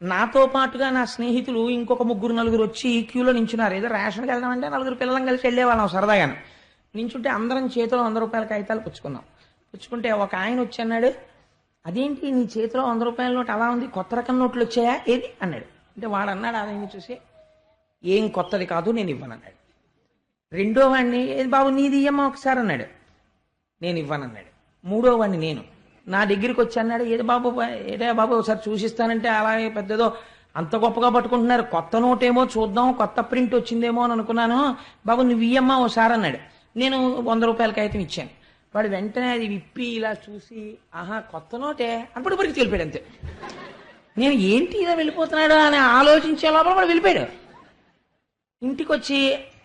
నాతో పాటుగా నా స్నేహితులు ఇంకొక 3-4 వచ్చి క్యూలో నించున్నారు. ఏదో రేషన్కి వెళ్దామంటే 4 పిల్లలం కలిసి వెళ్ళేవాళ్ళం సరదాగాను. నించుంటే అందరం చేతిలో 100 రూపాయల కాగితాలు పుచ్చుకున్నాం. పుచ్చుకుంటే ఒక ఆయన వచ్చి అన్నాడు, అదేంటి నీ చేతిలో 100 రూపాయల నోటు అలా ఉంది, కొత్త రకం నోట్లు వచ్చాయా ఏది అన్నాడు. అంటే వాడు అన్నాడు, ఆయన చూసి, ఏం కొత్తది కాదు నేను ఇవ్వనన్నాడు. రెండో వాడిని, ఏది బాబు నీది ఇయ్యమ్మా ఒకసారి అన్నాడు. నేను ఇవ్వనన్నాడు. మూడో వాడిని నేను, నా దగ్గరికి వచ్చి అన్నాడు, ఏదే బాబు ఒకసారి చూసిస్తానంటే అలాగే పెద్దదో అంత గొప్పగా పట్టుకుంటున్నారు, కొత్త నోటేమో చూద్దాం, కొత్త ప్రింట్ వచ్చిందేమో అని అనుకున్నాను, బాబు నువ్వు ఇయ్యమ్మా ఒకసారి అన్నాడు. నేను 100 రూపాయల కాగితం ఇచ్చాను. వాడు వెంటనే అది విప్పి ఇలా చూసి, ఆహా కొత్త నోటే అప్పుడు ఇప్పటికి వెళ్ళిపోయాడు. అంతే. నేను ఏంటి ఇలా వెళ్ళిపోతున్నాడు అని ఆలోచించే లోపల వాడు వెళ్ళిపోయాడు. ఇంటికి వచ్చి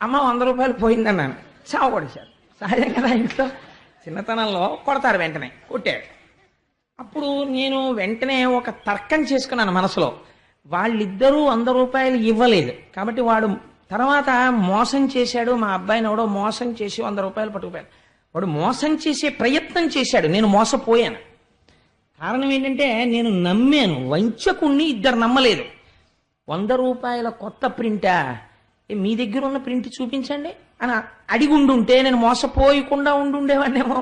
అమ్మ 100 రూపాయలు పోయిందన్నాను. చావ కొడేశారు. సహజం కదా, ఇంట్లో చిన్నతనంలో కొడతారు, వెంటనే కొట్టాడు. అప్పుడు నేను వెంటనే ఒక తర్కం చేసుకున్నాను మనసులో, వాళ్ళిద్దరూ 100 రూపాయలు ఇవ్వలేదు కాబట్టి వాడు తర్వాత మోసం చేశాడు, మా అబ్బాయిని ఎవడో మోసం చేసి 100 రూపాయలు పట్టుకుపోయాడు. వాడు మోసం చేసే ప్రయత్నం చేశాడు, నేను మోసపోయాను. కారణం ఏంటంటే నేను నమ్మాను, వంచకుణ్ణి ఇద్దరు నమ్మలేదు. 100 రూపాయల కొత్త ప్రింటా, మీ దగ్గర ఉన్న ప్రింట్ చూపించండి అని అడిగుండుంటే నేను మోసపోయకుండా ఉండుండేవాడినేమో.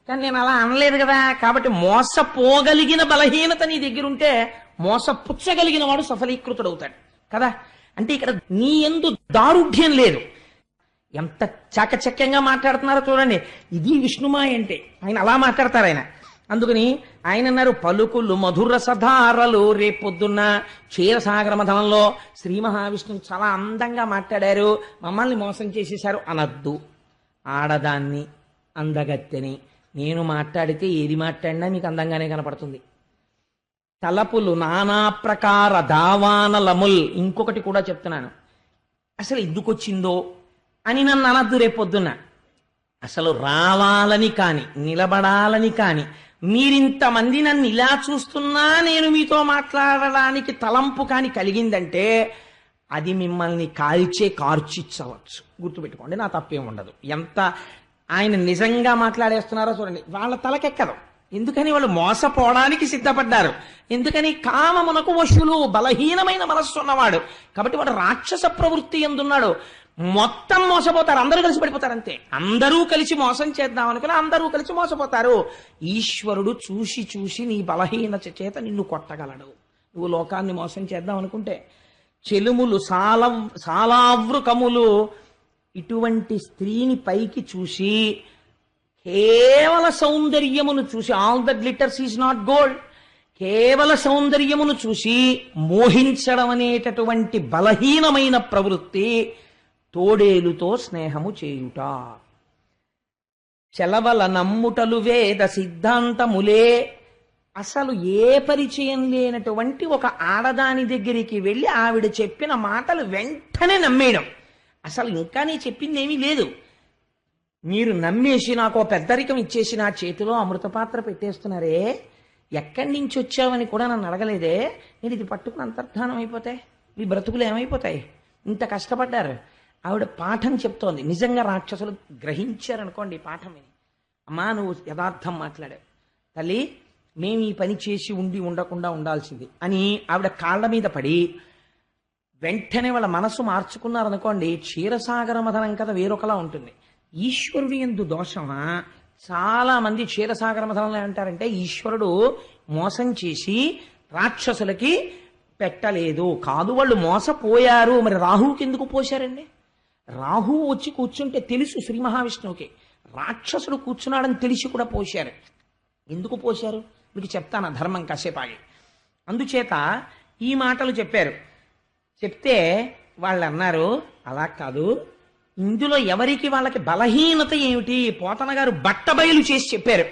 కానీ నేను అలా అనలేదు కదా. కాబట్టి మోసపోగలిగిన బలహీనత నీ దగ్గర ఉంటే మోసపుచ్చగలిగిన వాడు సఫలీకృతుడవుతాడు కదా. అంటే ఇక్కడ నీ యందు దారుఢ్యం లేదు. ఎంత చాకచక్యంగా మాట్లాడుతున్నారో చూడండి. ఇది విష్ణుమాయ అంటే. ఆయన అలా మాట్లాడతారు ఆయన. అందుకని ఆయన అన్నారు, పలుకులు మధుర సధారలు. రేపొద్దున్న క్షీరసాగర మథనంలో శ్రీ మహావిష్ణువు చాలా అందంగా మాట్లాడారు, మమ్మల్ని మోసం చేసేశారు అనద్దు. ఆడదాన్ని, అందగత్తెని నేను మాట్లాడితే ఏది మాట్లాడినా మీకు అందంగానే కనపడుతుంది. తలపులు నానా ప్రకార దావానలముల్. ఇంకొకటి కూడా చెప్తున్నాను, అసలు ఎందుకు వచ్చిందో అని నన్ను అనద్దు రేపొద్దున్న. అసలు రావాలని కాని, నిలబడాలని కాని, మీరింతమంది నన్ను ఇలా చూస్తున్నా నేను మీతో మాట్లాడడానికి తలంపు కాని కలిగిందంటే అది మిమ్మల్ని కార్చిచ్చవచ్చు. గుర్తుపెట్టుకోండి, నా తప్పేం ఉండదు. ఎంత ఆయన నిజంగా మాట్లాడేస్తున్నారో చూడండి. వాళ్ళ తలకెక్కదు. ఎందుకని? వాళ్ళు మోసపోవడానికి సిద్ధపడ్డారు. ఎందుకని? కామమునకు వశులు, బలహీనమైన మనస్సు ఉన్నవాడు కాబట్టి వాడు రాక్షస ప్రవృత్తి ఎందున్నాడు. మొత్తం మోసపోతారు, అందరూ కలిసి పడిపోతారు. అంతే, అందరూ కలిసి మోసం చేద్దాం అనుకుని అందరూ కలిసి మోసపోతారు. ఈశ్వరుడు చూసి చూసి నీ బలహీనత చేత నిన్ను కొట్టగలడు. నువ్వు లోకాన్ని మోసం చేద్దాం అనుకుంటే. చెలుములు సాలావృకములు. ఇటువంటి స్త్రీని పైకి చూసి, కేవల సౌందర్యమును చూసి, all the glitters is not gold, కేవల సౌందర్యమును చూసి మోహించడం అనేటటువంటి బలహీనమైన ప్రవృత్తి. తోడేలుతో స్నేహము చేయుట. చెలవల నమ్ముటలు వేద సిద్ధాంతములే. అసలు ఏ పరిచయం లేనటువంటి ఒక ఆడదాని దగ్గరికి వెళ్ళి ఆవిడ చెప్పిన మాటలు వెంటనే నమ్మేయడం. అసలు ఇంకా నేను చెప్పింది ఏమీ లేదు, మీరు నమ్మేసి నాకు పెద్దరికం ఇచ్చేసి నా చేతిలో అమృతపాత్ర పెట్టేస్తున్నారే, ఎక్కడి నుంచి వచ్చావని కూడా నన్ను అడగలేదే, నేను ఇది పట్టుకుని అంతర్ధానం అయిపోతే మీ బ్రతుకులు ఏమైపోతాయి? ఇంత కష్టపడ్డారు. ఆవిడ పాఠం చెప్తోంది. నిజంగా రాక్షసులు గ్రహించారనుకోండి పాఠం విని, అమ్మా నువ్వు యథార్థం మాట్లాడావు తల్లి, మేము ఈ పని చేసి ఉండకుండా ఉండాల్సింది అని ఆవిడ కాళ్ళ మీద పడి వెంటనే వాళ్ళ మనసు మార్చుకున్నారనుకోండి. క్షీరసాగర మథనం కథ వేరొకలా ఉంటుంది. ఈశ్వరుడు యందు దోషమా? చాలా మంది క్షీరసాగర మథనంలో అంటారంటే ఈశ్వరుడు మోసం చేసి రాక్షసులకి పెట్టలేదు కాదు, వాళ్ళు మోసపోయారు. మరి రాహువుకి ఎందుకు పోశారండి? రాహువు వచ్చి కూర్చుంటే తెలుసు శ్రీ మహావిష్ణువుకి, రాక్షసుడు కూర్చున్నాడని తెలిసి కూడా పోశారు. ఎందుకు పోశారు మీకు చెప్తాను, ధర్మం కాసేపాగి. అందుచేత ఈ మాటలు చెప్పారు. చెప్తే వాళ్ళు అన్నారు, అలా కాదు, ఇందులో ఎవరికి వాళ్ళకి బలహీనత ఏమిటి? పోతన గారు బట్టబయలు చేసి చెప్పారు.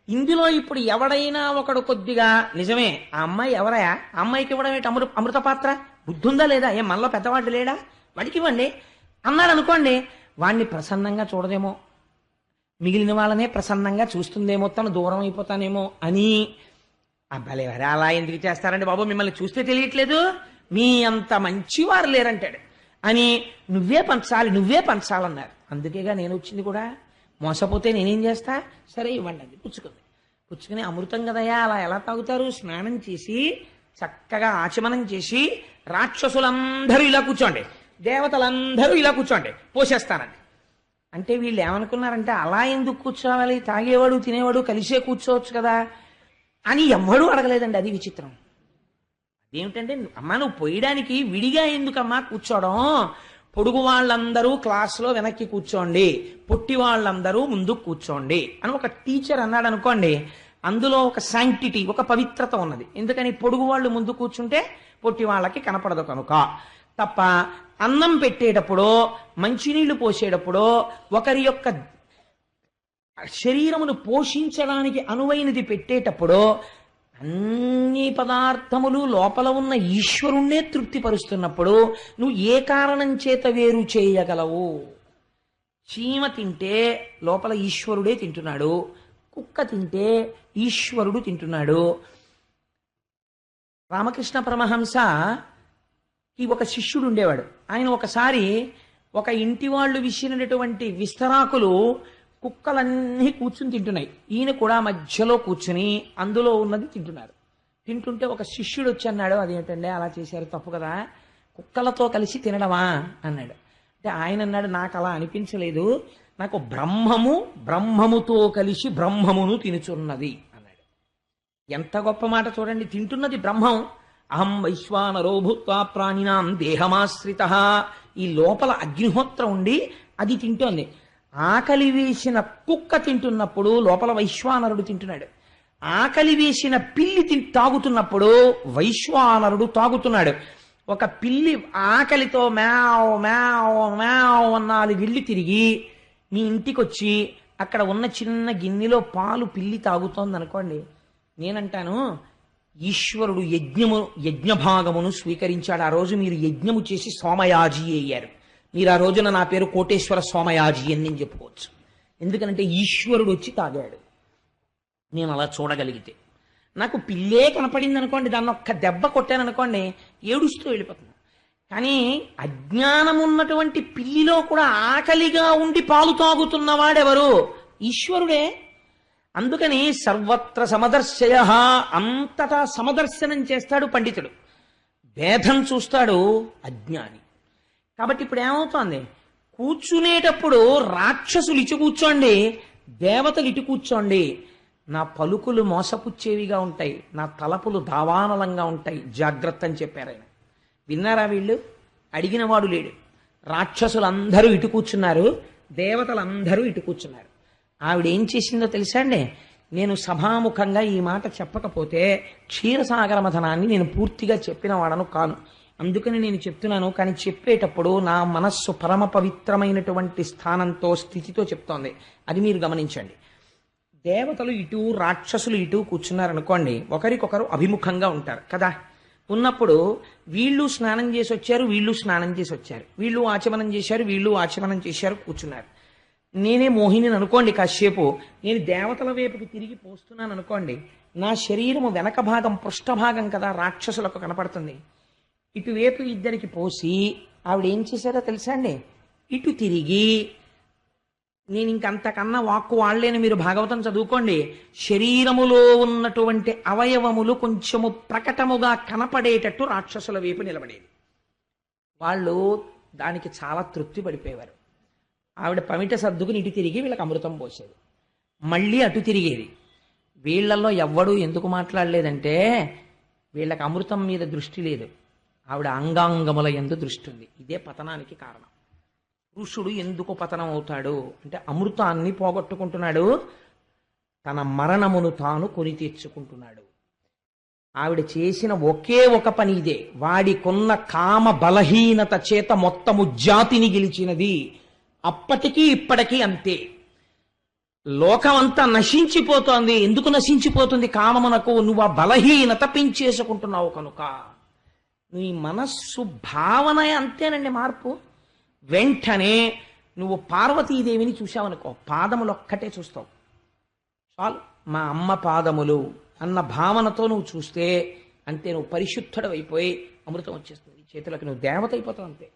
ఇందులో ఇప్పుడు ఎవడైనా ఒకడు కొద్దిగా నిజమే, ఆ అమ్మాయి ఎవరయా, ఆ అమ్మాయికి ఇవ్వడం ఏంటి? అమృత పాత్ర బుద్ధి ఉందా లేదా? ఏం మనలో పెద్దవాడు లేడా? వాడికి ఇవ్వండి అన్నాడు అనుకోండి. వాణ్ణి ప్రసన్నంగా చూడదేమో, మిగిలిన వాళ్ళనే ప్రసన్నంగా చూస్తుందేమో, తను దూరం అయిపోతానేమో అని. అబ్బాలే వారే అలా ఎందుకు చేస్తారండి బాబు, మిమ్మల్ని చూస్తే తెలియట్లేదు, మీ అంత మంచివారు లేరంటాడు అని. నువ్వే పంచాలన్నారు. అందుకేగా నేను వచ్చింది కూడా. మోసపోతే నేనేం చేస్తా? సరే ఇవ్వండి అది. పుచ్చుకుని అమృతం కదయా, అలా ఎలా తాగుతారు? స్నానం చేసి చక్కగా ఆచమనం చేసి రాక్షసులందరూ ఇలా కూర్చోండి, దేవతలందరూ ఇలా కూర్చోండి, పోసేస్తానండి. అంటే వీళ్ళు ఏమనుకున్నారంటే అలా ఎందుకు కూర్చోవాలి, తాగేవాడు తినేవాడు కలిసే కూర్చోవచ్చు కదా అని ఎవ్వడూ అడగలేదండి. అది విచిత్రం. అదేమిటంటే, అమ్మా నువ్వు పోయడానికి విడిగా ఎందుకమ్మా కూర్చోవడం? పొడుగు వాళ్ళందరూ క్లాస్లో వెనక్కి కూర్చోండి, పొట్టి వాళ్ళందరూ ముందు కూర్చోండి అని ఒక టీచర్ అన్నాడు అనుకోండి. అందులో ఒక శాంక్టిటీ, ఒక పవిత్రత ఉన్నది. ఎందుకని? పొడుగు వాళ్ళు ముందు కూర్చుంటే పొట్టి వాళ్ళకి కనపడదు కనుక. తప్ప అన్నం పెట్టేటప్పుడు, మంచినీళ్లు పోసేటప్పుడు, ఒకరి యొక్క శరీరమును పోషించడానికి అనువైనది పెట్టేటప్పుడు అన్ని పదార్థములు లోపల ఉన్న ఈశ్వరుణ్ణే తృప్తిపరుస్తున్నప్పుడు నువ్వు ఏ కారణం చేత వేరు చేయగలవు? చీమ తింటే లోపల ఈశ్వరుడే తింటున్నాడు, కుక్క తింటే ఈశ్వరుడు తింటున్నాడు. రామకృష్ణ పరమహంసకి ఒక శిష్యుడు ఉండేవాడు. ఆయన ఒకసారి ఒక ఇంటి వాళ్ళు విసిరినటువంటి విస్తరాకులు కుక్కలన్నీ కూర్చుని తింటున్నాయి, ఈయన కూడా మధ్యలో కూర్చుని అందులో ఉన్నది తింటున్నారు. తింటుంటే ఒక శిష్యుడు వచ్చి అన్నాడు, అదేంటండి అలా చేశారు, తప్పు కదా, కుక్కలతో కలిసి తినడమా అన్నాడు. అంటే ఆయన అన్నాడు, నాకు అలా అనిపించలేదు, నాకు బ్రహ్మముతో కలిసి బ్రహ్మమును తినుచున్నది అన్నాడు. ఎంత గొప్ప మాట చూడండి. తింటున్నది బ్రహ్మం. అహం వైశ్వానరో భూత్వా ప్రాణినాం దేహమాశ్రిత. ఈ లోపల అగ్నిహోత్రం ఉండి అది తింటోంది. ఆకలి వేసిన కుక్క తింటున్నప్పుడు లోపల వైశ్వానరుడు తింటున్నాడు. ఆకలి వేసిన పిల్లి తాగుతున్నప్పుడు వైశ్వానరుడు తాగుతున్నాడు. ఒక పిల్లి ఆకలితో మ్యావ్ మ్యావ్ మ్యావ్ అన్నాళ్ళు గిళ్ళి తిరిగి మీ ఇంటికి వచ్చి అక్కడ ఉన్న చిన్న గిన్నెలో పాలు పిల్లి తాగుతోంది అనుకోండి, నేనంటాను ఈశ్వరుడు యజ్ఞభాగమును స్వీకరించాడు. ఆ రోజు మీరు యజ్ఞము చేసి సోమయాజి అయ్యారు. మీరు ఆ రోజున నా పేరు కోటేశ్వర సోమయాజి అని నేను చెప్పుకోవచ్చు. ఎందుకంటే ఈశ్వరుడు వచ్చి తాగాడు. నేను అలా చూడగలిగితే, నాకు పిల్లే కనపడింది అనుకోండి, దాన్ని ఒక్క దెబ్బ కొట్టాను అనుకోండి, ఏడుస్తూ వెళ్ళిపోతుంది. కానీ అజ్ఞానం ఉన్నటువంటి పిల్లిలో కూడా ఆకలిగా ఉండి పాలు తాగుతున్నవాడెవరు? ఈశ్వరుడే. అందుకని సర్వత్ర సమదర్శయ, అంతటా సమదర్శనం చేస్తాడు పండితుడు. భేదం చూస్తాడు అజ్ఞాని. కాబట్టి ఇప్పుడు ఏమవుతోంది, కూర్చునేటప్పుడు రాక్షసులు ఇటు కూర్చోండి, దేవతలు ఇటు కూర్చోండి, నా పలుకులు మోసపుచ్చేవిగా ఉంటాయి, నా తలపులు దావానలంగా ఉంటాయి, జాగ్రత్త అని చెప్పారు ఆయన. విన్నారా? వీళ్ళు అడిగిన వాడు లేడు. రాక్షసులందరూ ఇటు కూర్చున్నారు, దేవతలందరూ ఇటు కూర్చున్నారు. ఆవిడ ఏం చేసిందో తెలుసా అండి? నేను సభాముఖంగా ఈ మాట చెప్పకపోతే క్షీరసాగర మథనాన్ని నేను పూర్తిగా చెప్పిన వాడను కాను. అందుకని నేను చెప్తున్నాను. కానీ చెప్పేటప్పుడు నా మనస్సు పరమ పవిత్రమైనటువంటి స్థానంతో, స్థితితో చెప్తోంది. అది మీరు గమనించండి. దేవతలు ఇటు, రాక్షసులు ఇటు కూర్చున్నారనుకోండి, ఒకరికొకరు అభిముఖంగా ఉంటారు కదా. ఉన్నప్పుడు వీళ్ళు స్నానం చేసి వచ్చారు, వీళ్ళు స్నానం చేసి వచ్చారు, వీళ్ళు ఆచమనం చేశారు, వీళ్ళు ఆచమనం చేశారు, కూర్చున్నారు. నేనే మోహిని అనుకోండి, కాసేపు నేను దేవతల వైపుకి తిరిగి పోస్తున్నాను అనుకోండి, నా శరీరము వెనక భాగం పృష్ఠభాగం కదా రాక్షసులకు కనపడుతుంది. ఇటువైపు ఇద్దరికి పోసి ఆవిడ ఏం చేశారో తెలుసా అండి? ఇటు తిరిగి, నేను ఇంకంతకన్నా వాక్కు వాడలేని, మీరు భాగవతం చదువుకోండి, శరీరములో ఉన్నటువంటి అవయవములు కొంచెము ప్రకటముగా కనపడేటట్టు రాక్షసుల వైపు నిలబడేది. వాళ్ళు దానికి చాలా తృప్తి పడిపోయేవారు. ఆవిడ పమిట సర్దుకుని ఇటు తిరిగి వీళ్ళకి అమృతం పోసేది, మళ్ళీ అటు తిరిగేది. వీళ్లలో ఎవ్వడూ ఎందుకు మాట్లాడలేదంటే వీళ్ళకి అమృతం మీద దృష్టి లేదు, ఆవిడ అంగాంగముల యందు దృష్టి ఉంది. ఇదే పతనానికి కారణం. పురుషుడు ఎందుకు పతనం అవుతాడు అంటే అమృతాన్ని పోగొట్టుకుంటున్నాడు, తన మరణమును తాను కొని తెచ్చుకుంటున్నాడు. ఆవిడ చేసిన ఒకే ఒక పని ఇదే. వాడికున్న కామ బలహీనత చేత మొత్తము జాతిని గెలిచినది. అప్పటికీ ఇప్పటికీ అంతే. లోకం అంతా నశించిపోతోంది. ఎందుకు నశించిపోతుంది? కామమునకు నువ్వు ఆ బలహీనత పెంచేసుకుంటున్నావు కనుక. నీ మనస్సు భావన అంతేనండి మార్పు. వెంటనే నువ్వు పార్వతీదేవిని చూశావనుకో, పాదములు ఒక్కటే చూస్తావు చాలు. మా అమ్మ పాదములు అన్న భావనతో నువ్వు చూస్తే అంతే, నువ్వు పరిశుద్ధుడు అయిపోయి అమృతం వచ్చేస్తుంది చేతులకు, నువ్వు దేవత అయిపోతావు అంతే.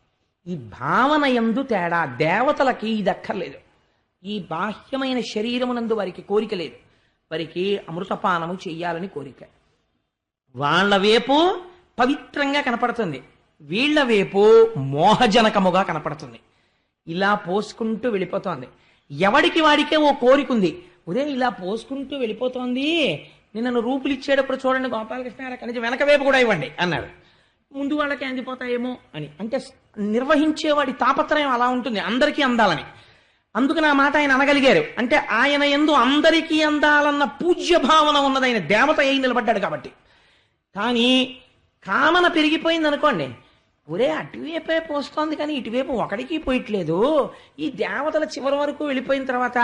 ఈ భావన యందు తేడా. దేవతలకి ఇది అక్కర్లేదు. ఈ బాహ్యమైన శరీరమునందు వారికి కోరిక లేదు, వారికి అమృతపానము చెయ్యాలని కోరిక. వాళ్ళ వైపు పవిత్రంగా కనపడుతుంది, వీళ్ల వైపు మోహజనకముగా కనపడుతుంది. ఇలా పోసుకుంటూ వెళ్ళిపోతోంది. ఎవడికి వాడికే ఓ కోరికుంది. ఉదయం ఇలా పోసుకుంటూ వెళ్ళిపోతోంది, నిన్ను రూపులు ఇచ్చేటప్పుడు చూడండి గోపాలకృష్ణ గారు కనీసం వెనక వైపు కూడా ఇవ్వండి అన్నారు. ముందు వాళ్ళకి అందిపోతాయేమో అని. అంటే నిర్వహించేవాడి తాపత్రయం అలా ఉంటుంది, అందరికీ అందాలని. అందుకని ఆ మాట ఆయన అనగలిగారు. అంటే ఆయన యందు అందరికీ అందాలన్న పూజ్య భావన ఉన్నది, ఆయన దేవత అయి నిలబడ్డాడు కాబట్టి. కానీ కామన పెరిగిపోయింది అనుకోండి, ఒరే అటువైపే పోస్తోంది కానీ ఇటువైపు ఒకడికి పోయట్లేదు, ఈ దేవతల చివరి వరకు వెళ్ళిపోయిన తర్వాత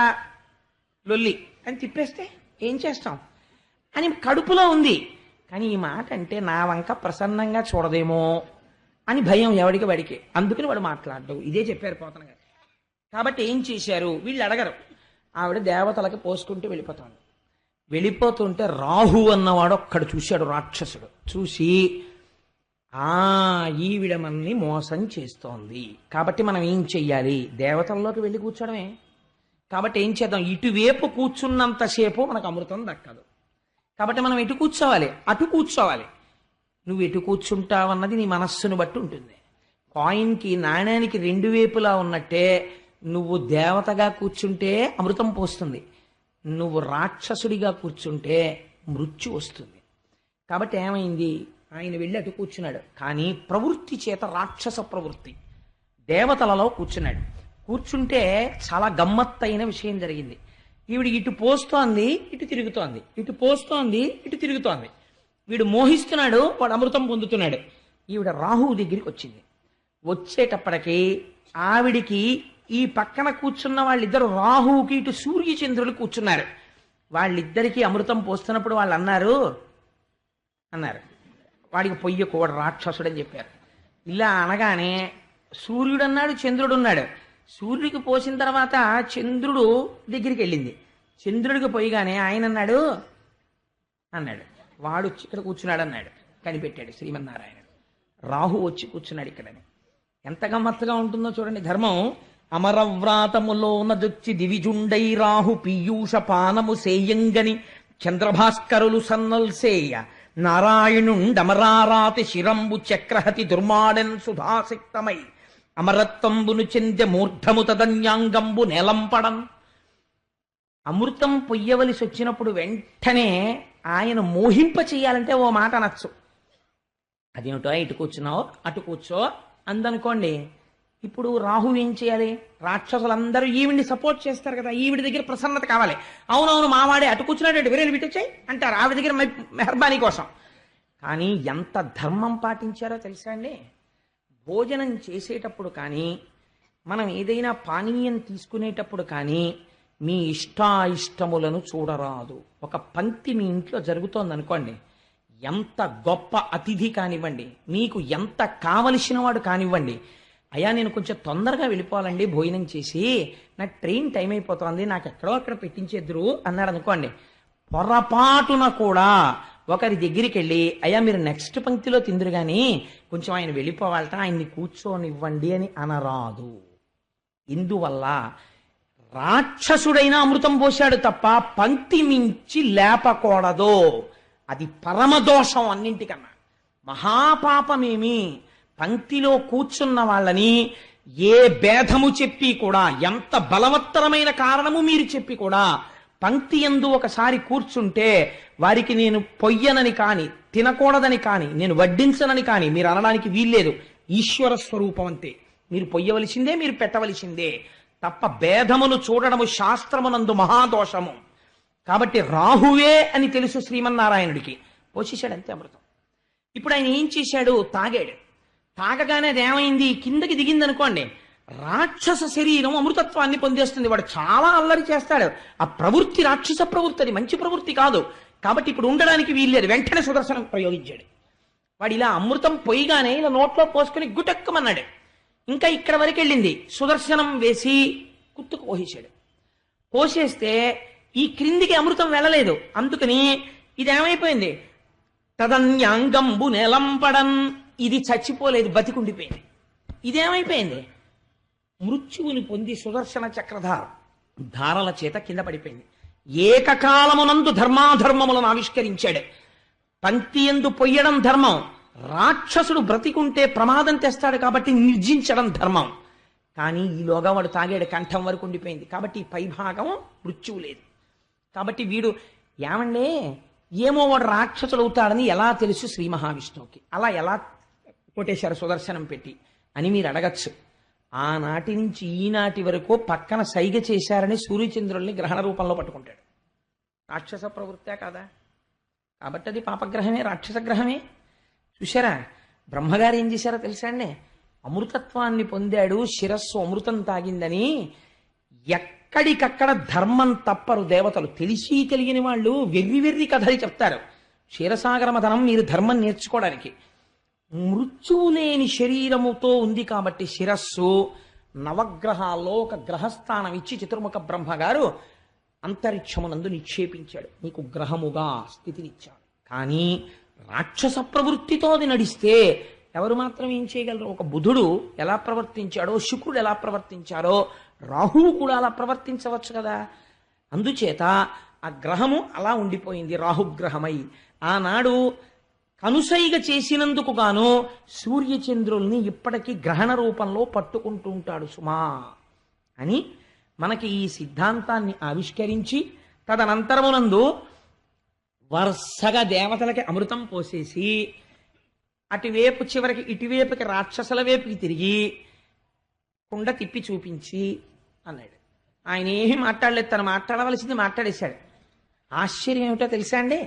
లొల్లి అని తిప్పేస్తే ఏం చేస్తాం అని కడుపులో ఉంది. కానీ ఈ మాట అంటే నా వంక ప్రసన్నంగా చూడదేమో అని భయం ఎవడికి వాడికి. అందుకని వాడు మాట్లాడడు. ఇదే చెప్పారు పోతన గారు. కాబట్టి ఏం చేశారు వీళ్ళు అడగరు. ఆవిడ దేవతలకి పోసుకుంటూ వెళ్ళిపోతాడు. వెళ్ళిపోతుంటే రాహు అన్నవాడు ఒక్కడు చూశాడు, రాక్షసుడు. చూసి ఈవిడ మనల్ని మోసం చేస్తోంది, కాబట్టి మనం ఏం చెయ్యాలి? దేవతల్లోకి వెళ్ళి కూర్చోడమే. కాబట్టి ఏం చేద్దాం? ఇటువైపు కూర్చున్నంతసేపు మనకు అమృతం దక్కదు. కాబట్టి మనం ఎటు కూర్చోవాలి? అటు కూర్చోవాలి. నువ్వు ఎటు కూర్చుంటావన్నది నీ మనస్సును బట్టి ఉంటుంది. కాయిన్కి, నాణ్యానికి రెండు వైపులా ఉన్నట్టే నువ్వు దేవతగా కూర్చుంటే అమృతం పోస్తుంది, నువ్వు రాక్షసుడిగా కూర్చుంటే మృత్యు వస్తుంది. కాబట్టి ఏమైంది? ఆయన వెళ్ళి అటు కూర్చున్నాడు. కానీ ప్రవృత్తి చేత రాక్షస ప్రవృత్తి. దేవతలలో కూర్చున్నాడు. కూర్చుంటే చాలా గమ్మత్తైన విషయం జరిగింది. ఈవిడ ఇటు పోస్తోంది, ఇటు తిరుగుతోంది, ఇటు పోస్తోంది, ఇటు తిరుగుతోంది. వీడు మోహిస్తున్నాడు, వాడు అమృతం పొందుతున్నాడు. ఈవిడ రాహువు దగ్గరికి వచ్చింది. వచ్చేటప్పటికి ఆవిడికి ఈ పక్కన కూర్చున్న వాళ్ళిద్దరు రాహువుకి ఇటు సూర్యచంద్రులు కూర్చున్నారు. వాళ్ళిద్దరికీ అమృతం పోస్తున్నప్పుడు వాళ్ళు అన్నారు వాడికి పొయ్యకూడదు రాక్షసుడని చెప్పారు. ఇలా అనగానే సూర్యుడు అన్నాడు, చంద్రుడు ఉన్నాడు. సూర్యుడికి పోసిన తర్వాత చంద్రుడు దగ్గరికి వెళ్ళింది. చంద్రుడికి పోయిగానే ఆయన అన్నాడు వాడు ఇక్కడ కూర్చున్నాడు అన్నాడు. కనిపెట్టాడు శ్రీమన్నారాయణుడు. రాహు వచ్చి కూర్చున్నాడు ఇక్కడని. ఎంత గమ్మత్తుగా ఉంటుందో చూడండి ధర్మం. అమరవ్రాతములోన దొచ్చి దివిజుండై రాహు పీయూష పానము సేయంగని చంద్రభాస్కరులు సన్నల్సేయ నారాయణుండమరారాతి శిరంబు చక్రహతి దుర్మాడెన్ సుధాసిక్తమై అమరత్వంబును చెందె మూర్ధము తదన్యాంగంబు నేలంపడం. అమృతం పొయ్యవలసి వచ్చినప్పుడు వెంటనే ఆయన మోహింప చెయ్యాలంటే ఓ మాట అనొచ్చు. అదేమిటో ఇటు కూర్చున్నావు అటు కూర్చో అందనుకోండి. ఇప్పుడు రాహు ఏం చేయాలి? రాక్షసులందరూ ఈవిడిని సపోర్ట్ చేస్తారు కదా, ఈవిడి దగ్గర ప్రసన్నత కావాలి. అవునవును మావాడే అటు కూర్చున్నాడు వేరే విటొచ్చాయి అంటారు ఆవిడ దగ్గర మెహర్బానీ కోసం. కానీ ఎంత ధర్మం పాటించారో తెలుసా అండి? భోజనం చేసేటప్పుడు కానీ మనం ఏదైనా పానీయం తీసుకునేటప్పుడు కానీ మీ ఇష్టాయిష్టములను చూడరాదు. ఒక పంక్తి మీ ఇంట్లో జరుగుతోంది అనుకోండి, ఎంత గొప్ప అతిథి కానివ్వండి, మీకు ఎంత కావలసిన వాడు కానివ్వండి, అయ్యా నేను కొంచెం తొందరగా వెళ్ళిపోవాలండి భోజనం చేసి, నా ట్రైన్ టైం అయిపోతుంది, నాకు ఎక్కడో అక్కడ పెట్టించేద్దరు అన్నాడు అనుకోండి, పొరపాటున కూడా ఒకరి దగ్గరికి వెళ్ళి అయ్యా మీరు నెక్స్ట్ పంక్తిలో తిందురు కానీ కొంచెం ఆయన వెళ్ళిపోవాలట ఆయన్ని కూర్చోనివ్వండి అని అనరాదు. ఇందువల్ల రాక్షసుడైన అమృతం పోశాడు తప్ప పంక్తి మించి లేపకూడదు. అది పరమదోషం అన్నింటికన్నా. మహాపాపమేమి పంక్తిలో కూర్చున్న వాళ్ళని ఏ భేదము చెప్పి కూడా, ఎంత బలవత్తరమైన కారణము మీరు చెప్పి కూడా, పంక్తి యందు ఒకసారి కూర్చుంటే వారికి నేను పొయ్యనని కాని తినకూడదని కాని నేను వడ్డించనని కాని మీరు అనడానికి వీల్లేదు. ఈశ్వర స్వరూపం అంతే. మీరు పొయ్యవలసిందే, మీరు పెట్టవలసిందే తప్ప భేదమును చూడడము శాస్త్రమునందు మహాదోషము. కాబట్టి రాహువే అని తెలుసు శ్రీమన్నారాయణుడికి, పోషించాడు అంతే అమృతం. ఇప్పుడు ఆయన ఏం చేశాడు? తాగాడు. తాగగానే అదేమైంది? కిందకి దిగిందనుకోండి, రాక్షస శరీరం అమృతత్వాన్ని పొందేస్తుంది. వాడు చాలా అల్లరి చేస్తాడు. ఆ ప్రవృత్తి రాక్షస ప్రవృత్తి, అది మంచి ప్రవృత్తి కాదు. కాబట్టి ఇప్పుడు ఉండడానికి వీల్లేదు. వెంటనే సుదర్శనం ప్రయోగించాడు. వాడు ఇలా అమృతం పొయ్యిగానే ఇలా నోట్లో పోసుకుని గుటక్కమన్నాడు. ఇంకా ఇక్కడ వరకు వెళ్ళింది. సుదర్శనం వేసి కుత్తుకు పోసేశాడు. పోసేస్తే ఈ క్రిందికి అమృతం వెళ్ళలేదు. అందుకని ఇదేమైపోయింది? తదన్యాంగంబు నెలంపడన్. ఇది చచ్చిపోలేదు, బతికుండిపోయింది. ఇదేమైపోయింది? మృత్యువుని పొంది సుదర్శన చక్రధార ధారల చేత కింద పడిపోయింది. ఏకకాలమునందు ధర్మాధర్మములను ఆవిష్కరించాడు. పంక్తి యందు పొయ్యడం ధర్మం. రాక్షసుడు బ్రతికుంటే ప్రమాదం తెస్తాడు కాబట్టి నిర్జించడం ధర్మం. కానీ ఈలోగా వాడు తాగాడు, కంఠం వరకు ఉండిపోయింది. కాబట్టి పైభాగం మృత్యువు లేదు. కాబట్టి వీడు ఏమండే ఏమో వాడు రాక్షసుడు అవుతాడని ఎలా తెలుసు శ్రీ మహావిష్ణువుకి? అలా ఎలా కొట్టేశారు సుదర్శనం పెట్టి అని మీరు అడగచ్చు. ఆనాటి నుంచి ఈనాటి వరకు పక్కన సైగ చేశారని సూర్యచంద్రుల్ని గ్రహణ రూపంలో పట్టుకుంటాడు. రాక్షస ప్రవృత్తే కాదా? కాబట్టి అది పాపగ్రహమే, రాక్షస గ్రహమే. చూశారా? బ్రహ్మగారు ఏం చేశారో తెలుసా అండి? అమృతత్వాన్ని పొందాడు, శిరస్సు అమృతం తాగిందని ఎక్కడికక్కడ ధర్మం తప్పరు దేవతలు. తెలిసి తెలియని వాళ్ళు వెర్రి వెర్రి కథలు చెప్తారు. క్షీరసాగర మథనం మీరు ధర్మం నేర్చుకోవడానికి. మృత్యువు లేని శరీరముతో ఉంది కాబట్టి శిరస్సు నవగ్రహాల్లో ఒక గ్రహస్థానం ఇచ్చి చతుర్ముఖ బ్రహ్మగారు అంతరిక్షమునందు నిక్షేపించాడు. నీకు గ్రహముగా స్థితినిచ్చాడు. కానీ రాక్షస ప్రవృత్తితో అది నడిస్తే ఎవరు మాత్రం ఏం చేయగలరు? ఒక బుధుడు ఎలా ప్రవర్తించాడో, శుక్రుడు ఎలా ప్రవర్తించాడో, రాహువు కూడా అలా ప్రవర్తించవచ్చు కదా. అందుచేత ఆ గ్రహము అలా ఉండిపోయింది రాహుగ్రహమై. ఆనాడు కనుసైగ చేసినందుకు గాను సూర్యచంద్రుల్ని ఇప్పటికీ గ్రహణ రూపంలో పట్టుకుంటూ ఉంటాడు సుమా అని మనకి ఈ సిద్ధాంతాన్ని ఆవిష్కరించి తదనంతరమునందు వరుసగా దేవతలకి అమృతం పోసేసి అటువైపు చివరికి ఇటువైపుకి రాక్షసుల వైపుకి తిరిగి కుండ తిప్పి చూపించి అన్నాడు. ఆయన ఏమీ మాట్లాడలేదు, తను మాట్లాడవలసింది మాట్లాడేశాడు. ఆశ్చర్యం ఏమిటో తెలుసా అండి,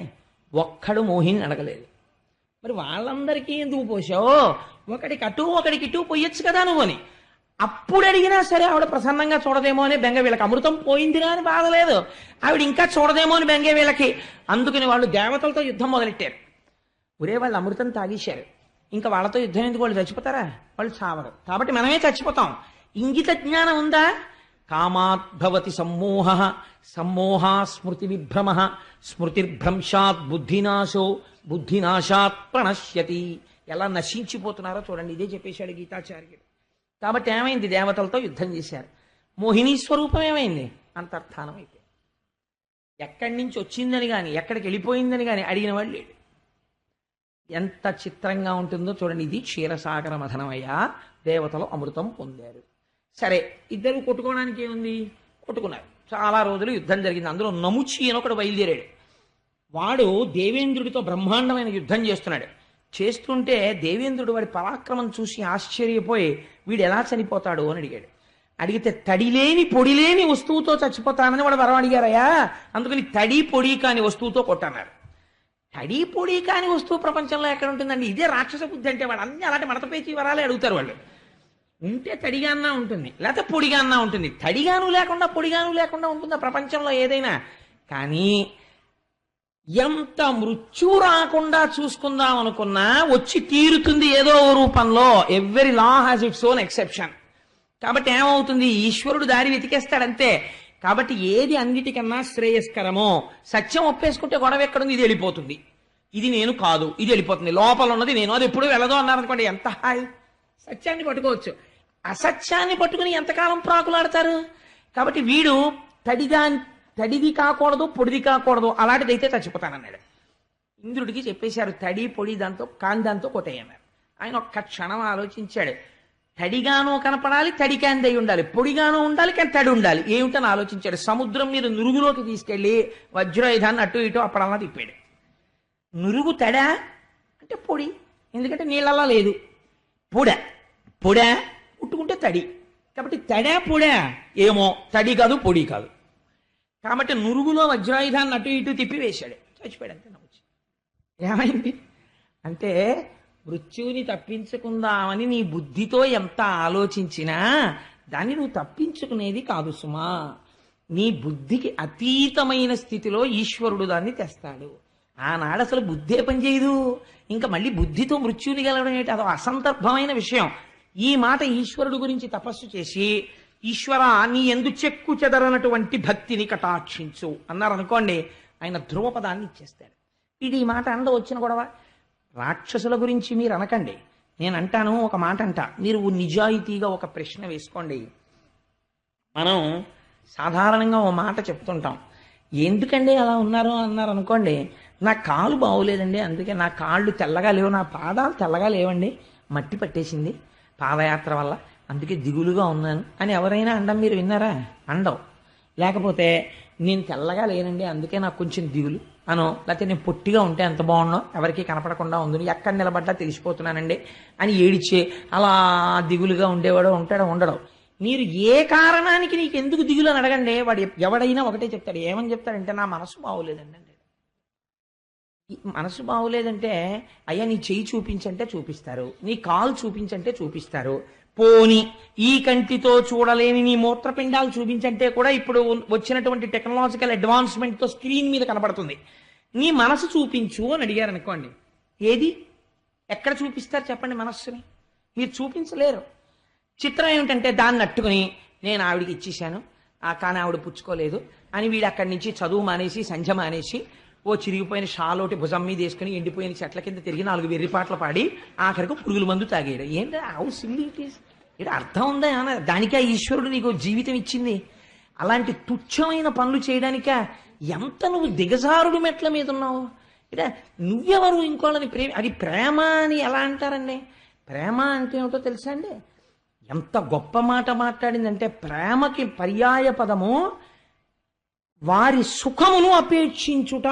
ఒక్కడు మోహిని అడగలేదు. మరి వాళ్ళందరికీ ఎందుకు పోసావు, ఒకడికి అటు ఒకడికి ఇటు పోయొచ్చు కదా నువ్వు అని. అప్పుడు అడిగినా సరే ఆవిడ ప్రసన్నంగా చూడదేమో అని బెంగ, వీళ్ళకి అమృతం పోయిందిరా అని బాధలేదు, ఆవిడ ఇంకా చూడదేమో అని బెంగే వీళ్ళకి. అందుకని వాళ్ళు దేవతలతో యుద్ధం మొదలెట్టారు. ఒరే వాళ్ళు అమృతం తాగేశారు, ఇంకా వాళ్ళతో యుద్ధం ఎందుకు, వాళ్ళు చచ్చిపోతారా, వాళ్ళు చావరు, కాబట్టి మనమే చచ్చిపోతాం. ఇంగిత జ్ఞానం ఉందా? కామాద్భవతి సమ్మోహ, సమ్మోహా స్మృతి విభ్రమ, స్మృతిర్భ్రంశాత్ బుద్ధినాశో, బుద్ధినాశాత్ ప్రణశ్యతి. ఎలా నశించిపోతున్నారో చూడండి, ఇదే చెప్పేశాడు గీతాచార్యుడు. కాబట్టి ఏమైంది, దేవతలతో యుద్ధం చేశారు. మోహిని స్వరూపం ఏమైంది, అంతర్ధానం అయిపోయింది. ఎక్కడి నుంచి వచ్చిందని కానీ ఎక్కడికి వెళ్ళిపోయిందని కానీ అడిగిన వాళ్ళు లేడు. ఎంత చిత్రంగా ఉంటుందో చూడండి. ఇది క్షీరసాగర మథనమయ్యా, దేవతలు అమృతం పొందారు. సరే, ఇద్దరు కొట్టుకోవడానికి ఏముంది, కొట్టుకున్నారు. చాలా రోజులు యుద్ధం జరిగింది. అందులో నముచి అని ఒకడు బయలుదేరాడు. వాడు దేవేంద్రుడితో బ్రహ్మాండమైన యుద్ధం చేస్తున్నాడు. చేస్తుంటే దేవేంద్రుడు వాడి పరాక్రమం చూసి ఆశ్చర్యపోయి వీడు ఎలా చనిపోతాడు అని అడిగాడు. అడిగితే తడిలేని పొడిలేని వస్తువుతో చచ్చిపోతానని వాడు వరం అడిగారయ్యా, అందుకని తడి పొడి కాని వస్తువుతో కొట్టన్నారు. తడి పొడి కాని వస్తువు ప్రపంచంలో ఎక్కడ ఉంటుందండి, ఇదే రాక్షస బుద్ధి అంటే. వాడు అన్ని అలాంటి మడతపేచి వరాలే అడుగుతారు. వాళ్ళు ఉంటే తడిగాన్నా ఉంటుంది, లేకపోతే పొడిగాన్నా ఉంటుంది. తడిగాను లేకుండా పొడిగాను లేకుండా ఉంటుందా ప్రపంచంలో ఏదైనా? కానీ ఎంత మృత్యు రాకుండా చూసుకుందాం అనుకున్నా వచ్చి తీరుతుంది ఏదో ఓ రూపంలో. Every law has its own exception. కాబట్టి ఏమవుతుంది, ఈశ్వరుడు దారి వెతికేస్తాడంతే. కాబట్టి ఏది అన్నిటికన్నా శ్రేయస్కరమో, సత్యం ఒప్పేసుకుంటే గొడవ ఎక్కడుంది, ఇది వెళ్ళిపోతుంది. ఇది నేను కాదు, ఇది వెళ్ళిపోతుంది. లోపల ఉన్నది నేను, అది ఎప్పుడు వెళ్ళదు అన్నారనుకోండి, ఎంత హాయి. సత్యాన్ని పట్టుకోవచ్చు, అసత్యాన్ని పట్టుకుని ఎంతకాలం ప్రాకులాడతారు. కాబట్టి వీడు తడిది కాకూడదు, పొడిది కాకూడదు, అలాంటిదైతే చచ్చిపోతానన్నాడు. ఇంద్రుడికి చెప్పేశారు, తడి పొడి దాంతో కాని దాంతో కొట్టేయన్నారు. ఆయన ఒక్క క్షణం ఆలోచించాడు. తడిగానో కనపడాలి, తడి కాందై ఉండాలి, పొడిగానో ఉండాలి, కానీ తడి ఉండాలి. ఏమిటని ఆలోచించాడు. సముద్రం మీద నురుగులోకి తీసుకెళ్లి వజ్రాయుధాన్ని అటు ఇటు అప్పుడల్లా తిప్పాడు. నురుగు తడా అంటే పొడి, ఎందుకంటే నీళ్ళలా లేదు. పొడా పుట్టుకుంటే తడి, కాబట్టి తడా పొడా ఏమో, తడి కాదు పొడి కాదు. కాబట్టి నురుగులో వజ్రాయుధాన్ని అటు ఇటు తిప్పి వేశాడు, చచ్చిపోయాడు. అంతే నమ్ముచి. ఏమైంది అంటే, మృత్యువుని తప్పించుకుందామని నీ బుద్ధితో ఎంత ఆలోచించినా దాన్ని నువ్వు తప్పించుకునేది కాదు సుమా. నీ బుద్ధికి అతీతమైన స్థితిలో ఈశ్వరుడు దాన్ని తెస్తాడు. ఆనాడు అసలు బుద్ధే పనిచేయదు, ఇంకా మళ్ళీ బుద్ధితో మృత్యువుని గెలవడం ఏంటి, అదో అసందర్భమైన విషయం. ఈ మాట ఈశ్వరుడు గురించి తపస్సు చేసి, ఈశ్వర నీ ఎందు చెక్కు చెదరనటువంటి భక్తిని కటాక్షించు అన్నారనుకోండి, ఆయన ధ్రువపదాన్ని ఇచ్చేస్తాడు. ఇది ఈ మాట అండ వచ్చిన గొడవ. రాక్షసుల గురించి మీరు అనకండి, నేను అంటాను. ఒక మాట అంట, మీరు నిజాయితీగా ఒక ప్రశ్న వేసుకోండి. మనం సాధారణంగా ఓ మాట చెప్తుంటాం, ఎందుకండి అలా ఉన్నారు అన్నారు అనుకోండి, నా కాలు బాగోలేదండి, అందుకే నా కాళ్ళు తెల్లగా లేవు, నా పాదాలు తెల్లగా లేవండి, మట్టి పట్టేసింది పాదయాత్ర వల్ల, అందుకే దిగులుగా ఉన్నాను అని ఎవరైనా అండం మీరు విన్నారా? అండవు. లేకపోతే నేను తెల్లగా లేనండి అందుకే నాకు కొంచెం దిగులు అనో, లేకపోతే నేను పొట్టిగా ఉంటే ఎంత బాగుండో ఎవరికి కనపడకుండా ఉంది, ఎక్కడ నిలబడ్డా తెలిసిపోతున్నానండి అని ఏడిచే అలా దిగులుగా ఉండేవాడో ఉంటాడో ఉండడో. మీరు ఏ కారణానికి నీకు ఎందుకు దిగులు అని అడగండి, వాడు ఎవడైనా ఒకటే చెప్తాడు. ఏమని చెప్తాడంటే, నా మనసు బాగోలేదండి అంటే. మనసు బాగోలేదంటే, అయ్యా నీ చెయ్యి చూపించంటే చూపిస్తారు, నీ కాలు చూపించంటే చూపిస్తారు, పోని ఈ కంటితో చూడలేని నీ మూత్రపిండాలు చూపించంటే కూడా ఇప్పుడు వచ్చినటువంటి టెక్నాలజికల్ అడ్వాన్స్మెంట్తో స్క్రీన్ మీద కనపడుతుంది. నీ మనసు చూపించు అని అడిగారు అనుకోండి, ఏది ఎక్కడ చూపిస్తారు చెప్పండి మనస్సుని? మీరు చూపించలేరు. చిత్రం ఏమిటంటే, దాన్ని అట్టుకుని నేను ఆవిడికి ఇచ్చేశాను, కానీ ఆవిడ పుచ్చుకోలేదు అని వీడు అక్కడి నుంచి చదువు మానేసి సంధ్య మానేసి ఓ చిరిగిపోయిన షాలోటి భుజం మీద వేసుకుని ఎండిపోయిన చెట్ల కింద తిరిగి 4 వెర్రిపాటలు పాడి ఆఖరికి పురుగుల మందు తాగాడు. ఏంటి హౌ సిల్లీ ఇట్ ఈస్? ఇది అర్థం ఉందా? దానికా ఈశ్వరుడు నీకు జీవితం ఇచ్చింది? అలాంటి తుచ్చమైన పనులు చేయడానికా? ఎంత నువ్వు దిగజారుడు మెట్ల మీద ఉన్నావు. అంటే నువ్వెవరు ఇంకోళ్ళని అది ప్రేమ అని ఎలా అంటారండి? ప్రేమ అంటే ఏమిటో తెలుసా అండి? ఎంత గొప్ప మాట మాట్లాడిందంటే, ప్రేమకి పర్యాయ పదము వారి సుఖమును అపేక్షించుట.